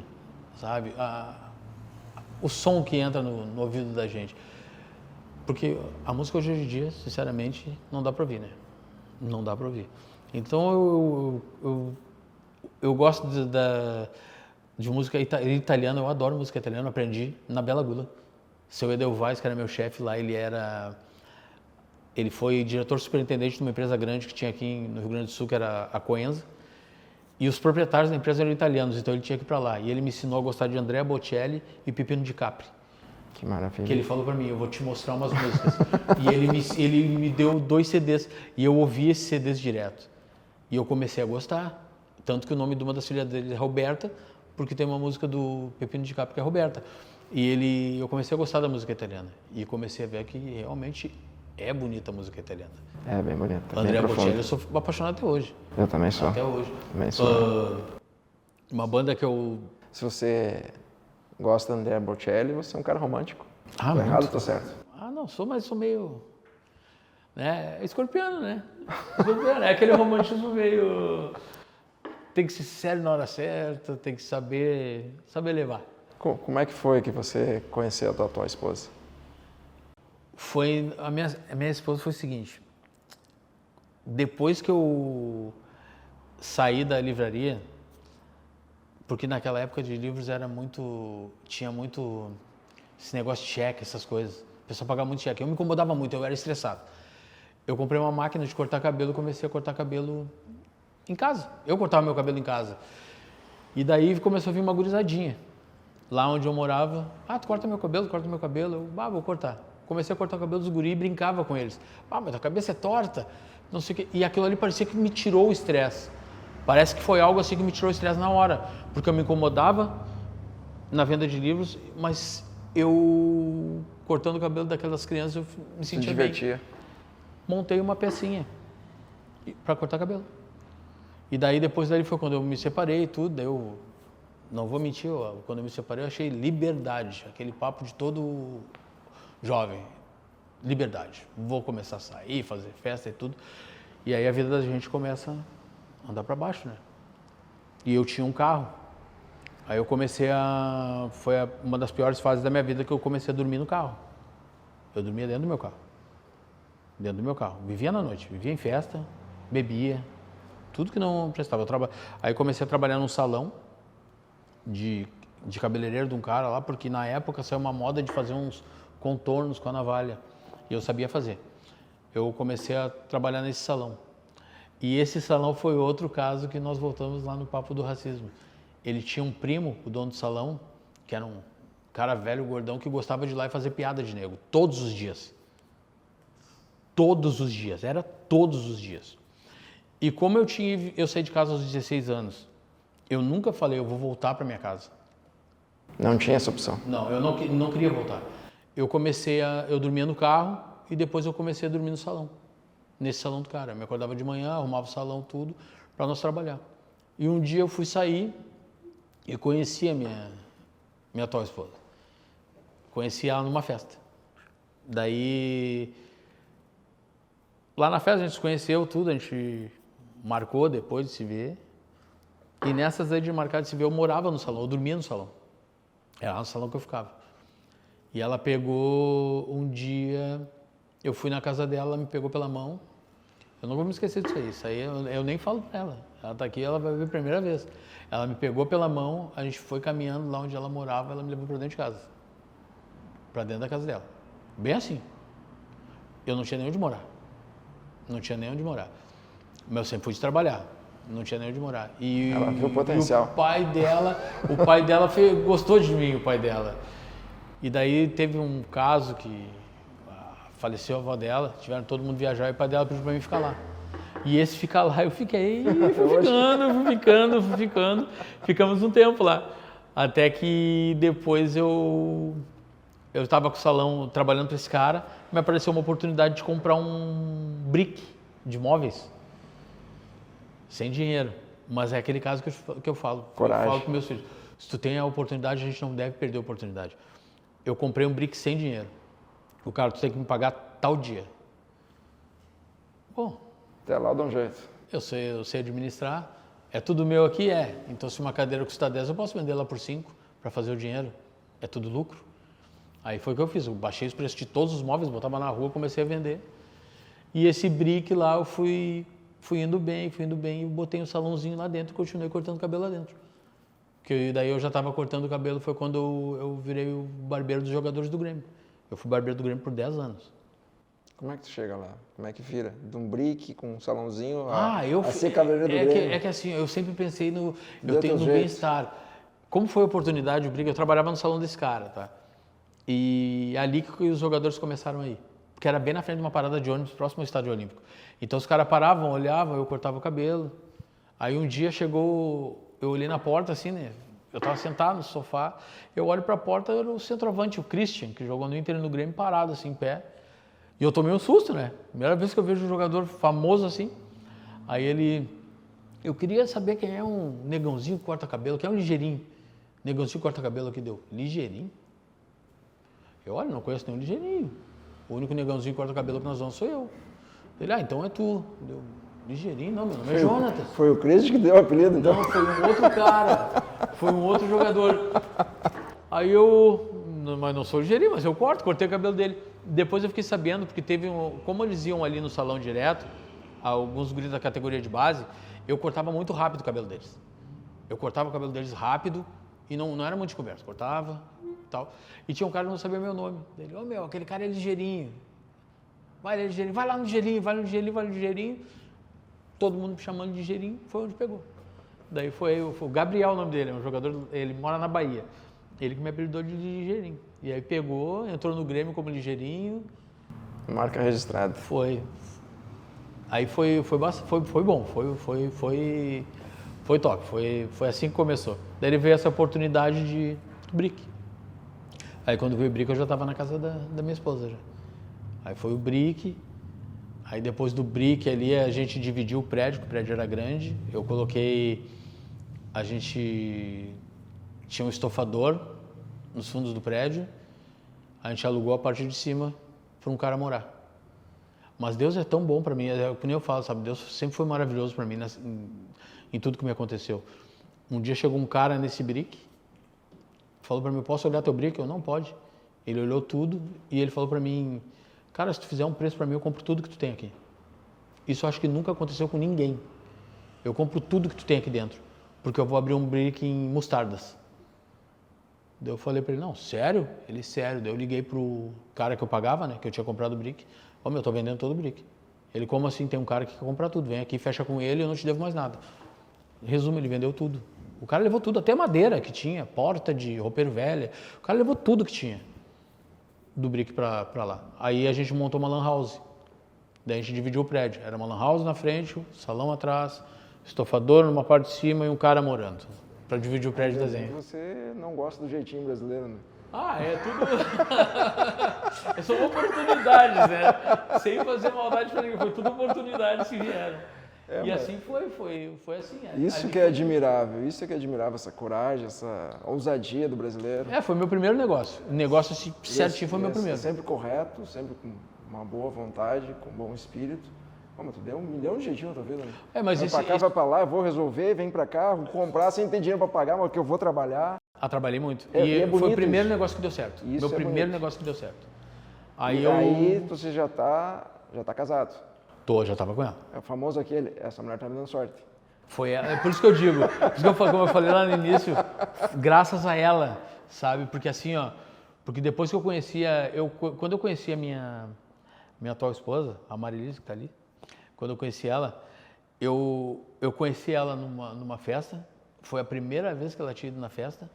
sabe? O som que entra no ouvido da gente. Porque a música hoje em dia, sinceramente, não dá para ouvir, né? Não dá para ouvir. Então, eu gosto de música italiana, eu adoro música italiana, aprendi na Bela Gula. Seu Edelweiss, que era meu chefe lá, ele foi diretor superintendente de uma empresa grande que tinha aqui no Rio Grande do Sul, que era a Coenza, e os proprietários da empresa eram italianos, então ele tinha que ir para lá. E ele me ensinou a gostar de Andrea Bocelli e Pipino di Capri. Que maravilha. Que ele falou para mim, eu vou te mostrar umas músicas. E ele me deu 2 CDs, e eu ouvi esses CDs direto. E eu comecei a gostar, tanto que o nome de uma das filhas dele é Roberta, porque tem uma música do Pepino de Capri que é Roberta. E eu comecei a gostar da música italiana. E comecei a ver que realmente é bonita a música italiana. É bem bonita. Andrea Bocelli, eu sou apaixonado até hoje. Eu também sou. Até hoje. Também sou. Uma banda que eu... Se você gosta de Andrea Bocelli, você é um cara romântico. Tô errado, tô certo? Não sou, mas sou meio... né? Escorpiano, né? Escorpiano, é aquele romantismo meio... Tem que ser sério na hora certa, tem que saber levar. Como é que foi que você conheceu a tua atual esposa? A minha esposa foi o seguinte, depois que eu saí da livraria, porque naquela época de livros tinha muito esse negócio de cheque, essas coisas, o pessoal pagava muito cheque, eu me incomodava muito, eu era estressado. Eu comprei uma máquina de cortar cabelo e comecei a cortar cabelo em casa. Eu cortava meu cabelo em casa. E daí começou a vir uma gurizadinha. Lá onde eu morava, tu corta meu cabelo, eu, vou cortar. Comecei a cortar o cabelo dos guris e brincava com eles. Mas a cabeça é torta, não sei o quê. E aquilo ali parecia que me tirou o estresse. Parece que foi algo assim que me tirou o estresse na hora. Porque eu me incomodava na venda de livros, mas eu, cortando o cabelo daquelas crianças, eu me sentia bem. Se divertia. Montei uma pecinha para cortar cabelo. E daí, depois dali foi quando eu me separei e tudo, daí eu, não vou mentir, quando eu me separei eu achei liberdade, aquele papo de todo jovem, liberdade. Vou começar a sair, fazer festa e tudo. E aí a vida da gente começa a andar para baixo, né? E eu tinha um carro. Aí eu comecei a... Foi uma das piores fases da minha vida que eu comecei a dormir no carro. Eu dormia dentro do meu carro. Dentro do meu carro. Vivia na noite, vivia em festa, bebia, tudo que não prestava. Aí comecei a trabalhar num salão de cabeleireiro de um cara lá, porque na época saiu uma moda de fazer uns contornos com a navalha. E eu sabia fazer. Eu comecei a trabalhar nesse salão. E esse salão foi outro caso que nós voltamos lá no papo do racismo. Ele tinha um primo, o dono do salão, que era um cara velho, gordão, que gostava de ir lá e fazer piada de negro, todos os dias. Todos os dias, era todos os dias. E como eu saí de casa aos 16 anos, eu nunca falei, eu vou voltar para minha casa. Não tinha essa opção? Não, eu não queria voltar. Eu dormia no carro e depois eu comecei a dormir no salão. Nesse salão do cara. Eu me acordava de manhã, arrumava o salão, tudo, para nós trabalhar. E um dia eu fui sair e conheci a minha atual esposa. Conheci ela numa festa. Daí, lá na festa a gente se conheceu, tudo, a gente marcou depois de se ver. E nessas aí de marcar de se ver, eu morava no salão, eu dormia no salão. Era no salão que eu ficava. E ela pegou um dia, eu fui na casa dela, ela me pegou pela mão. Eu não vou me esquecer disso aí. Isso aí eu nem falo pra ela. Ela tá aqui, ela vai ver a primeira vez. Ela me pegou pela mão, a gente foi caminhando lá onde ela morava, ela me levou pra dentro de casa. Pra dentro da casa dela. Bem assim. Eu não tinha nem onde morar. Não tinha nem onde morar. Mas eu sempre fui de trabalhar. Não tinha nem onde morar. E ela viu o potencial. E o pai dela gostou de mim, o pai dela. E daí teve um caso que faleceu a avó dela, tiveram todo mundo viajar e o pai dela pediu pra mim ficar lá. E esse ficar lá, eu fiquei, fui ficando. Ficamos um tempo lá. Até que depois eu estava com o salão trabalhando para esse cara, me apareceu uma oportunidade de comprar um brick de móveis. Sem dinheiro. Mas é aquele caso que eu falo. Coragem. Eu falo com meus filhos. Se tu tem a oportunidade, a gente não deve perder a oportunidade. Eu comprei um brick sem dinheiro. O cara, tu tem que me pagar tal dia. Bom, até lá dá um jeito. Eu sei administrar. É tudo meu aqui? É. Então, se uma cadeira custa 10, eu posso vender lá por 5 para fazer o dinheiro. É tudo lucro. Aí foi o que eu fiz. Eu baixei os preços de todos os móveis, botava na rua, comecei a vender. E esse brick lá, eu fui indo bem, e botei um salãozinho lá dentro e continuei cortando cabelo lá dentro. Porque daí eu já estava cortando o cabelo, foi quando eu virei o barbeiro dos jogadores do Grêmio. Eu fui barbeiro do Grêmio por 10 anos. Como é que tu chega lá? Como é que vira? De um brick com um salãozinho a ser cabeleireiro do Grêmio? É que assim, eu sempre pensei no bem-estar. Como foi a oportunidade, o brick, eu trabalhava no salão desse cara, tá? E ali que os jogadores começaram a ir. Porque era bem na frente de uma parada de ônibus, próximo ao Estádio Olímpico. Então os caras paravam, olhavam, eu cortava o cabelo. Aí um dia chegou, eu olhei na porta assim, né? Eu estava sentado no sofá, eu olho para a porta, era o centroavante, o Christian, que jogou no Inter e no Grêmio, parado assim, em pé. E eu tomei um susto, né? Primeira vez que eu vejo um jogador famoso assim. Aí eu queria saber quem é um negãozinho que corta cabelo, quem é um ligeirinho. Negãozinho que corta cabelo aqui deu. Ligeirinho? Eu, olha, não conheço nenhum ligeirinho. O único negãozinho que corta cabelo que nós vamos sou eu. Ele, então é tu. Deu. Ligeirinho? Não, meu nome é Jonatas. Foi o Christian que deu o apelido, então? Não, foi um outro cara. Foi um outro jogador. Aí mas não sou ligeirinho, mas eu cortei o cabelo dele. Depois eu fiquei sabendo, porque como eles iam ali no salão direto, alguns guris da categoria de base, eu cortava muito rápido o cabelo deles. Eu cortava o cabelo deles rápido e não era muito de conversa, cortava e tal. E tinha um cara que não sabia meu nome. Ele, aquele cara é ligeirinho. Vai lá no ligeirinho. Todo mundo me chamando de ligeirinho, foi onde pegou. Daí foi o Gabriel o nome dele, é um jogador, ele mora na Bahia. Ele que me apelidou de ligeirinho. E aí pegou, entrou no Grêmio como ligeirinho. Marca registrada. Foi. Aí foi bom, foi top, foi assim que começou. Daí ele veio essa oportunidade de brick. Aí quando veio o brick eu já estava na casa da minha esposa já. Aí foi o brick, Aí depois do brick ali, a gente dividiu o prédio, que o prédio era grande. Eu coloquei... A gente tinha um estofador nos fundos do prédio. A gente alugou a parte de cima para um cara morar. Mas Deus é tão bom para mim, como eu falo, sabe? Deus sempre foi maravilhoso para mim em tudo que me aconteceu. Um dia chegou um cara nesse brick, falou para mim, posso olhar teu brick? Eu, não pode. Ele olhou tudo e ele falou para mim, cara, se tu fizer um preço para mim, eu compro tudo que tu tem aqui. Isso eu acho que nunca aconteceu com ninguém. Eu compro tudo que tu tem aqui dentro, porque eu vou abrir um brick em mostardas. Daí eu falei para ele, não, sério? Ele, sério. Daí eu liguei pro cara que eu pagava, né, que eu tinha comprado o brick. Ô, meu, eu tô vendendo todo o brick. Ele, como assim? Tem um cara que quer comprar tudo. Vem aqui, fecha com ele, eu não te devo mais nada. Resumo, ele vendeu tudo. O cara levou tudo, até madeira que tinha, porta de roupeiro velha. O cara levou tudo que tinha do brick pra lá. Aí a gente montou uma lan house. Daí a gente dividiu o prédio. Era uma lan house na frente, salão atrás, estofador numa parte de cima e um cara morando. Pra dividir o prédio de desenho. Você não gosta do jeitinho brasileiro, né? Ah, é tudo... São oportunidades, né? Sem fazer maldade pra ninguém. Foi tudo oportunidades que vieram. E assim foi assim. Isso que é admirável, essa coragem, essa ousadia do brasileiro. Foi meu primeiro negócio. O negócio certinho foi meu primeiro. Sempre correto, sempre com uma boa vontade, com bom espírito. Mas tu deu 1 milhão de jeitinhos na tua vida, né? Mas vai pra cá, vai pra lá, eu vou resolver, vem pra cá, vou comprar sem ter dinheiro pra pagar, mas que eu vou trabalhar. Trabalhei muito. É foi o primeiro isso. negócio que deu certo. Isso meu primeiro bonito. negócio que deu certo. Aí você já tá casado. Já tava com ela. É o famoso aquele, essa mulher tá me dando sorte. É por isso que eu digo, como eu falei lá no início, graças a ela, sabe? Porque assim, porque depois que eu conhecia, quando eu conheci a minha atual esposa, a Marilise, que tá ali, quando eu conheci ela, eu conheci ela numa festa, foi a primeira vez que ela tinha ido na festa,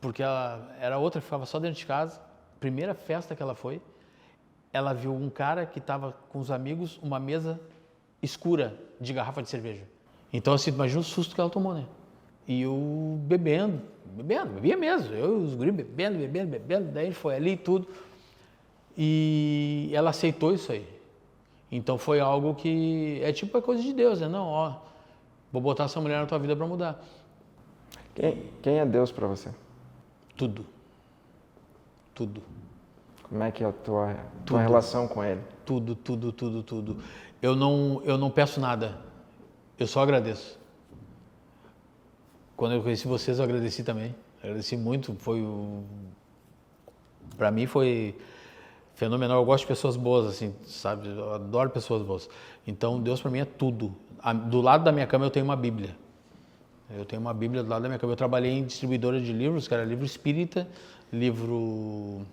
porque ela era outra, ficava só dentro de casa, primeira festa que ela foi, ela viu um cara que estava com os amigos, uma mesa escura de garrafa de cerveja. Então assim, imagina o susto que ela tomou, né? E eu bebia mesmo, eu e os guris bebendo, daí a gente foi ali e tudo, e ela aceitou isso aí. Então foi algo que é tipo a coisa de Deus, né? Não, vou botar essa mulher na tua vida para mudar. Quem é Deus para você? Tudo. Como é que é a tua relação com Ele? Tudo. Eu não peço nada, eu só agradeço. Quando eu conheci vocês, eu agradeci também. Agradeci muito, para mim foi fenomenal. Eu gosto de pessoas boas, assim, sabe? Eu adoro pessoas boas. Então, Deus para mim é tudo. Do lado da minha cama eu tenho uma Bíblia. Eu tenho uma Bíblia do lado da minha cama. Eu trabalhei em distribuidora de livros, que era livro espírita, livro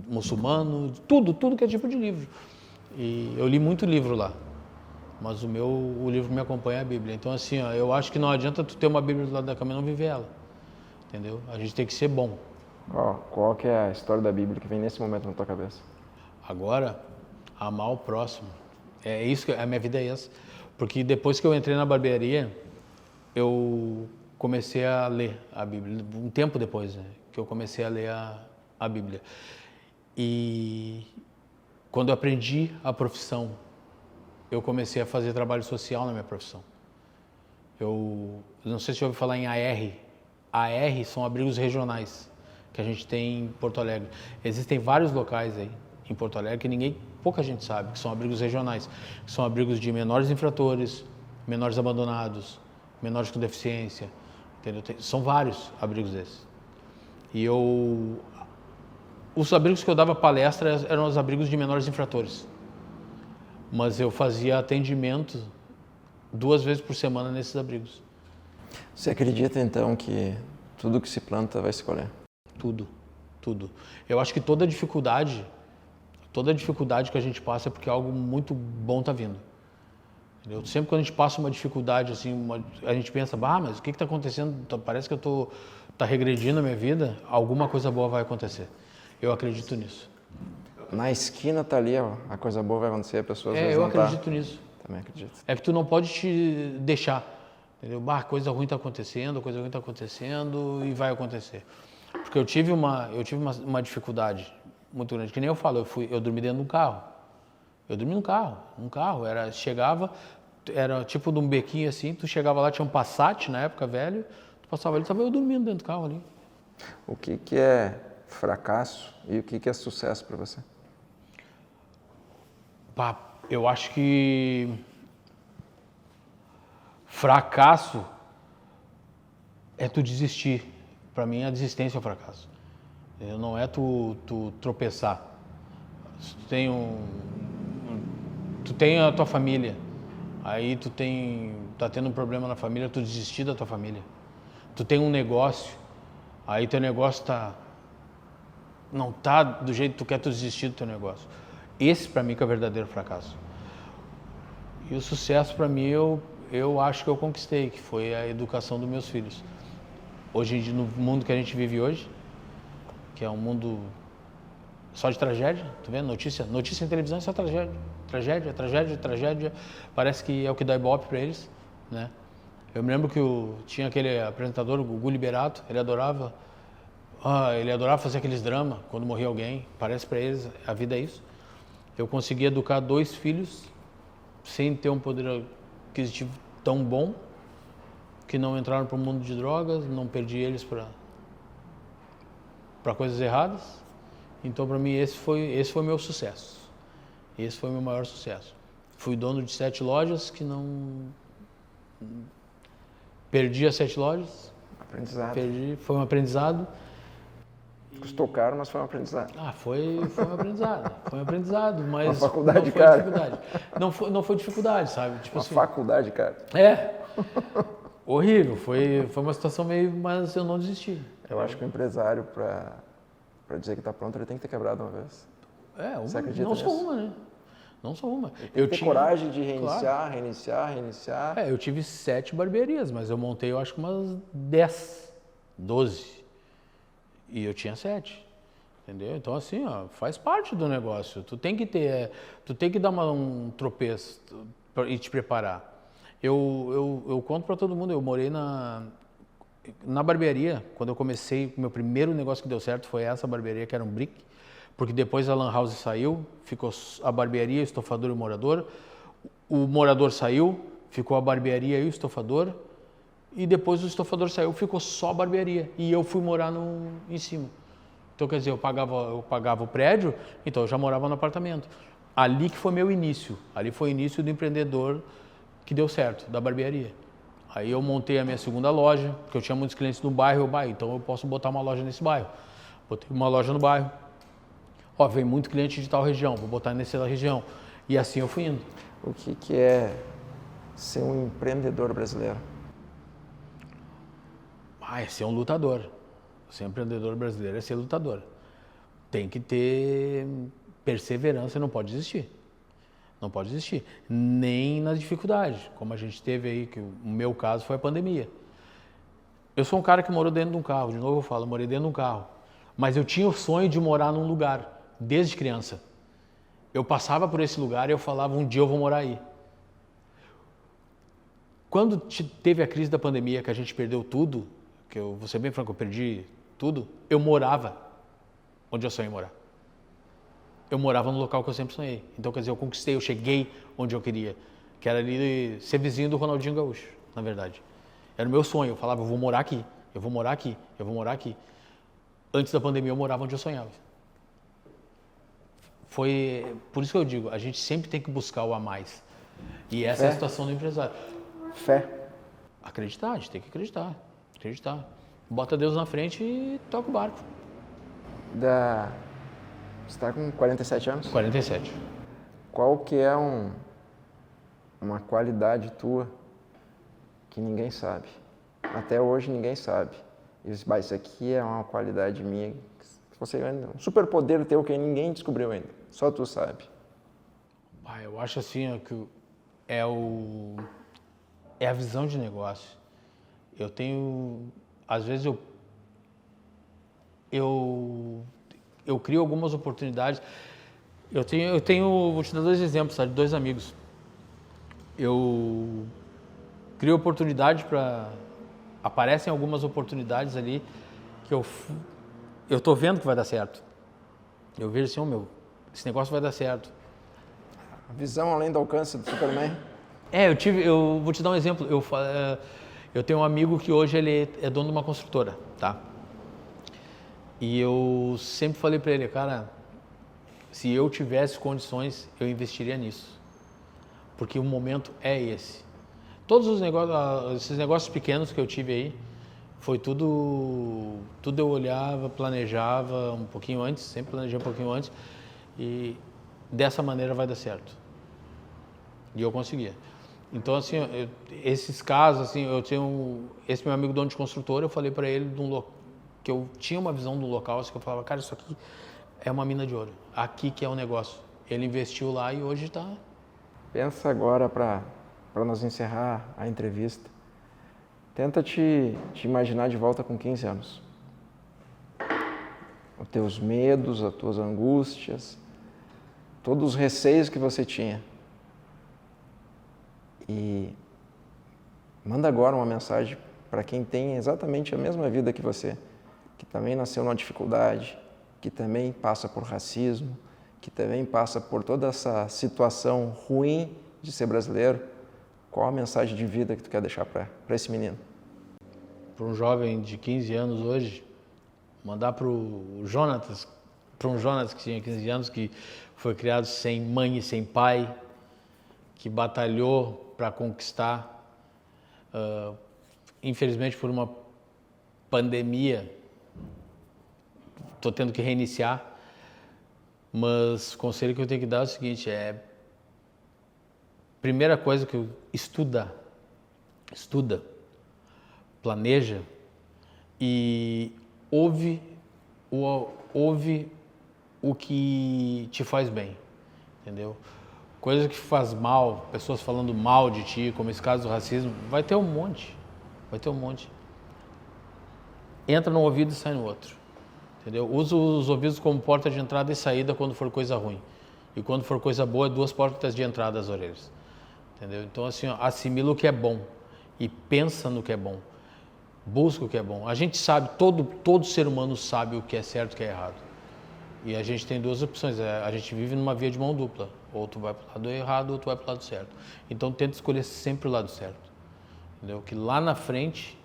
muçulmano, tudo que é tipo de livro. E eu li muito livro lá. Mas o livro que me acompanha é a Bíblia. Então, assim, eu acho que não adianta tu ter uma Bíblia do lado da cama e não viver ela. Entendeu? A gente tem que ser bom. Qual que é a história da Bíblia que vem nesse momento na tua cabeça? Agora, amar o próximo. É isso que a minha vida é essa. Porque depois que eu entrei na barbearia, eu comecei a ler a Bíblia. Um tempo depois, né, que eu comecei a ler a Bíblia. E quando eu aprendi a profissão, eu comecei a fazer trabalho social na minha profissão. Eu não sei se você ouviu falar em AR. AR são abrigos regionais que a gente tem em Porto Alegre. Existem vários locais aí em Porto Alegre que pouca gente sabe, que são abrigos regionais. Que são abrigos de menores infratores, menores abandonados, menores com deficiência, entendeu? São vários abrigos desses. E os abrigos que eu dava palestra eram os abrigos de menores infratores. Mas eu fazia atendimento 2 vezes por semana nesses abrigos. Você acredita então que tudo que se planta vai se colher? Tudo. Eu acho que toda dificuldade que a gente passa é porque algo muito bom está vindo. Entendeu? Sempre quando a gente passa uma dificuldade, assim, a gente pensa, mas o que está acontecendo? Parece que tá regredindo a minha vida, alguma coisa boa vai acontecer. Eu acredito nisso. Na esquina tá ali, a coisa boa vai acontecer, a pessoa às vezes eu não acredito nisso. Também acredito. É que tu não pode te deixar, entendeu? Coisa ruim está acontecendo e vai acontecer. Porque eu tive uma dificuldade muito grande, que nem eu falo, eu dormi dentro de um carro. Eu dormi num carro. Chegava, era tipo de um bequinho assim, tu chegava lá, tinha um Passat na época, velho, tu passava ali, estava eu dormindo dentro do carro ali. O que é fracasso e o que é sucesso para você? Pá, eu acho que fracasso é tu desistir. Para mim, a desistência é o fracasso. Não é tu tropeçar. Se tu tem a tua família, aí tá tendo um problema na família, tu desistir da tua família. Tu tem um negócio, aí teu negócio não tá do jeito que tu quer, tu desistir do teu negócio. Esse para mim que é o verdadeiro fracasso. E o sucesso para mim eu acho que eu conquistei, que foi a educação dos meus filhos. Hoje, no mundo que a gente vive hoje, que é um mundo só de tragédia, tu vendo? Notícia em televisão é só tragédia. Tragédia. Parece que é o que dá ibope para eles, né? Eu me lembro que tinha aquele apresentador, o Gugu Liberato, ele adorava fazer aqueles dramas quando morria alguém. Parece para eles, a vida é isso. Eu consegui educar 2 filhos sem ter um poder aquisitivo tão bom, que não entraram para o mundo de drogas, não perdi eles para coisas erradas. Então, para mim, esse foi o meu sucesso. Esse foi o meu maior sucesso. Fui dono de 7 lojas que não... Perdi as 7 lojas. Aprendizado. Foi um aprendizado. Custou caro, mas foi um aprendizado. Foi um aprendizado. Foi um aprendizado, mas uma faculdade, não foi cara. dificuldade. Não foi dificuldade, sabe? Tipo Uma assim, faculdade, cara. Horrível. Foi uma situação meio... Mas eu não desisti. Eu acho que o empresário, para dizer que está pronto, ele tem que ter quebrado uma vez. Você acredita não nisso? só uma, né? Não só uma. Eu tinha coragem de reiniciar. Eu tive 7 barbearias, mas eu montei, eu acho que umas 10, 12. E eu tinha 7. Entendeu? Então, assim, faz parte do negócio. Tu tem que dar um tropeço e te preparar. Eu conto para todo mundo, eu morei na barbearia, quando eu comecei, o meu primeiro negócio que deu certo foi essa barbearia, que era um brick, porque depois a Lan House saiu, ficou a barbearia, o estofador e o morador saiu, ficou a barbearia e o estofador, e depois o estofador saiu, ficou só a barbearia, e eu fui morar em cima. Então, quer dizer, eu pagava o prédio, então eu já morava no apartamento. Ali que foi meu início, ali foi o início do empreendedor que deu certo, da barbearia. Aí eu montei a minha segunda loja, porque eu tinha muitos clientes no bairro, então eu posso botar uma loja nesse bairro. Botei uma loja no bairro. Vem muito cliente de tal região, vou botar nessa região. E assim eu fui indo. O que é ser um empreendedor brasileiro? É ser um lutador. Ser um empreendedor brasileiro é ser lutador. Tem que ter perseverança e não pode desistir. Não pode desistir. Nem nas dificuldades, como a gente teve aí, que o meu caso foi a pandemia. Eu sou um cara que morou dentro de um carro, de novo eu falo, eu morei dentro de um carro. Mas eu tinha o sonho de morar num lugar, desde criança. Eu passava por esse lugar e eu falava, um dia eu vou morar aí. Quando teve a crise da pandemia, que a gente perdeu tudo, que eu vou ser bem franco, eu perdi tudo, eu morava onde eu sonhei morar. Eu morava no local que eu sempre sonhei. Então, quer dizer, eu conquistei, eu cheguei onde eu queria, que era ali ser vizinho do Ronaldinho Gaúcho, na verdade. Era o meu sonho, eu falava, eu vou morar aqui, eu vou morar aqui, eu vou morar aqui. Antes da pandemia eu morava onde eu sonhava. Foi por isso que eu digo, a gente sempre tem que buscar o a mais. E essa é a situação do empresário. Fé. Acreditar, a gente tem que acreditar. Bota Deus na frente e toca o barco. Você está com 47 anos? 47. Qual que é uma qualidade tua que ninguém sabe? Até hoje ninguém sabe. Isso aqui é uma qualidade minha, um superpoder teu que ninguém descobriu ainda. Só tu sabe. Eu acho assim que é a visão de negócio. Eu tenho, às vezes eu crio algumas oportunidades. Eu tenho, vou te dar 2 exemplos, sabe, de 2 amigos. Eu crio oportunidade aparecem algumas oportunidades ali que eu tô vendo que vai dar certo. Eu vejo assim, esse negócio vai dar certo. visão além do alcance do Superman. Eu vou te dar um exemplo. Eu tenho um amigo que hoje ele é dono de uma construtora, tá? E eu sempre falei para ele, cara, se eu tivesse condições, eu investiria nisso. Porque o momento é esse. Todos os negócios, esses negócios pequenos que eu tive aí, foi tudo eu olhava, planejava um pouquinho antes, sempre planejei um pouquinho antes, e dessa maneira vai dar certo. E eu conseguia. Então, assim, esses casos, assim, eu tenho esse meu amigo dono de construtora, eu falei para ele que eu tinha uma visão do local, assim, que eu falava, cara, isso aqui é uma mina de ouro, aqui que é o negócio. Ele investiu lá e hoje está... Pensa agora para nós encerrar a entrevista. Tenta te imaginar de volta com 15 anos. Os teus medos, as tuas angústias, todos os receios que você tinha. E manda agora uma mensagem para quem tem exatamente a mesma vida que você, que também nasceu numa dificuldade, que também passa por racismo, que também passa por toda essa situação ruim de ser brasileiro. Qual a mensagem de vida que tu quer deixar para esse menino? Para um jovem de 15 anos hoje, mandar para um Jonatas que tinha 15 anos, que foi criado sem mãe e sem pai, que batalhou para conquistar, infelizmente por uma pandemia, estou tendo que reiniciar, mas o conselho que eu tenho que dar é o seguinte, primeira coisa que estuda, planeja e ouve o que te faz bem, entendeu? Coisas que faz mal, pessoas falando mal de ti, como esse caso do racismo, vai ter um monte. Entra num ouvido e sai no outro, entendeu? Usa os ouvidos como porta de entrada e saída quando for coisa ruim. E quando for coisa boa, 2 portas de entrada às orelhas, entendeu? Então, assim, ó, assimila o que é bom e pensa no que é bom. Busca o que é bom. A gente sabe, todo ser humano sabe o que é certo e o que é errado. E a gente tem 2 opções, a gente vive numa via de mão dupla. Ou tu vai para o lado errado ou tu vai para o lado certo. Então tenta escolher sempre o lado certo. Entendeu? Que lá na frente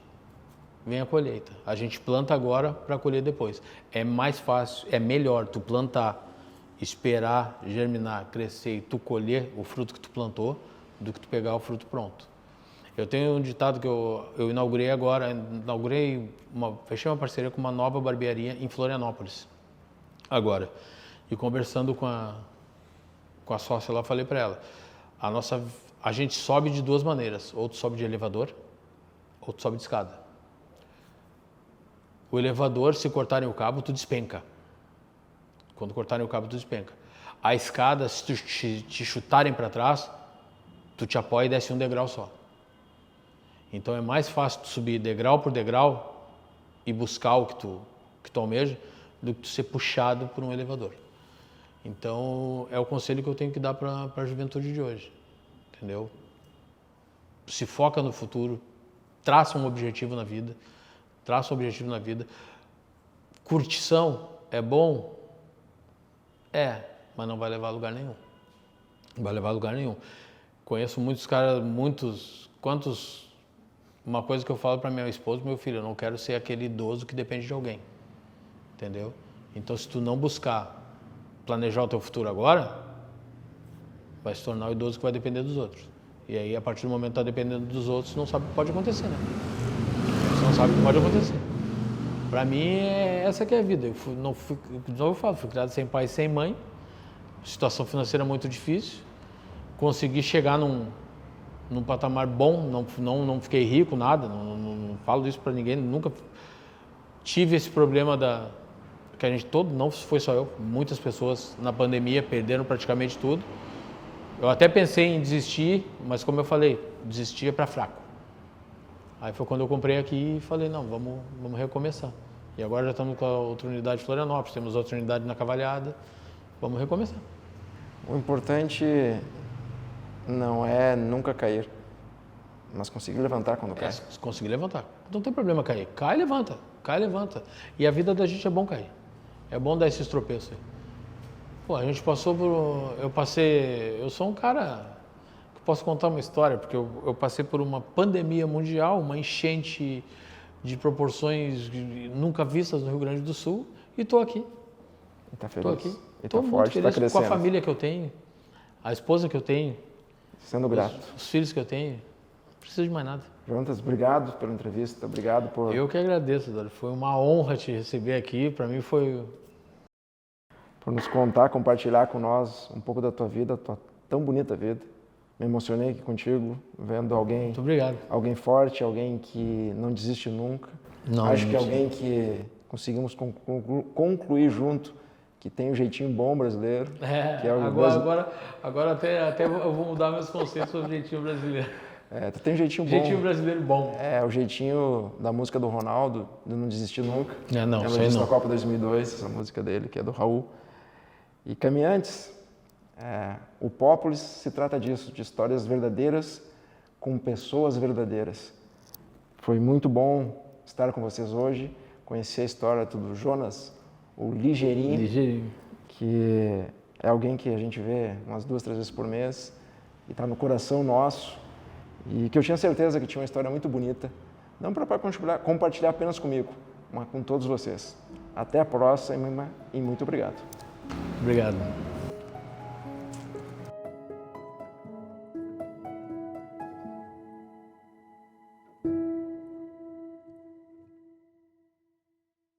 vem a colheita. A gente planta agora para colher depois. É mais fácil, é melhor tu plantar, esperar, germinar, crescer e tu colher o fruto que tu plantou do que tu pegar o fruto pronto. Eu tenho um ditado que eu inaugurei agora, fechei uma parceria com uma nova barbearia em Florianópolis, agora. E conversando com a sócia lá, falei para ela, a gente sobe de 2 maneiras, ou tu sobe de elevador, ou tu sobe de escada. O elevador, se cortarem o cabo, tu despenca. Quando cortarem o cabo, tu despenca. A escada, se te chutarem para trás, tu te apoia e desce um degrau só. Então é mais fácil tu subir degrau por degrau e buscar o que tu almeja do que tu ser puxado por um elevador. Então é o conselho que eu tenho que dar para a juventude de hoje, entendeu? Se foca no futuro, traça um objetivo na vida, Curtição é bom? Mas não vai levar a lugar nenhum. Conheço muitos caras, uma coisa que eu falo para minha esposa e meu filho, eu não quero ser aquele idoso que depende de alguém, entendeu? Então, se tu não buscar planejar o teu futuro agora, vai se tornar o idoso que vai depender dos outros. E aí, a partir do momento que tá dependendo dos outros, não sabe o que pode acontecer, né? Você não sabe o que pode acontecer. Para mim, essa que é a vida. Eu fui criado sem pai e sem mãe, situação financeira muito difícil, consegui chegar num patamar bom, não fiquei rico, nada, não falo isso para ninguém, nunca tive esse problema que a gente não foi só eu, muitas pessoas na pandemia perderam praticamente tudo. Eu até pensei em desistir, mas como eu falei, desistir é para fraco. Aí foi quando eu comprei aqui e falei, não, vamos recomeçar. E agora já estamos com a outra unidade de Florianópolis, temos outra unidade na Cavalhada, vamos recomeçar. O importante não é nunca cair, mas conseguir levantar quando cai. Conseguir levantar. Não tem problema cair. Cai e levanta. E a vida da gente é bom cair. É bom dar esses tropeços aí. Pô, a gente passou por... Eu sou um cara que posso contar uma história, porque eu passei por uma pandemia mundial, uma enchente de proporções nunca vistas no Rio Grande do Sul, e estou aqui. E tá Estou feliz. aqui. E Estou tá muito forte, tá feliz com a crescendo. família que eu tenho, a esposa que eu tenho, Sendo grato. os filhos que eu tenho. Não preciso de mais nada. Jonatas, obrigado pela entrevista, obrigado por... Eu que agradeço, Dória. Foi uma honra te receber aqui. Para mim foi... por nos contar, compartilhar com nós um pouco da tua vida, tua tão bonita vida. Me emocionei aqui contigo, vendo alguém, Muito obrigado. alguém forte, alguém que não desiste nunca. Não, Acho que gente. alguém que conseguimos concluir junto, que tem um jeitinho bom brasileiro. Que é o agora até eu vou mudar meus conceitos sobre o jeitinho brasileiro. Tu tem um jeitinho bom. Jeitinho brasileiro bom. É, o jeitinho da música do Ronaldo, de Não Desistir Nunca. Não, Ela sei disse não. na Copa 2002, essa música dele, que é do Raul. E caminhantes, o Pópolis se trata disso, de histórias verdadeiras com pessoas verdadeiras. Foi muito bom estar com vocês hoje, conhecer a história do Jonas, o Ligeirinho, que é alguém que a gente vê umas 2, 3 vezes por mês e está no coração nosso e que eu tinha certeza que tinha uma história muito bonita, não para compartilhar apenas comigo, mas com todos vocês. Até a próxima e muito obrigado. Obrigado.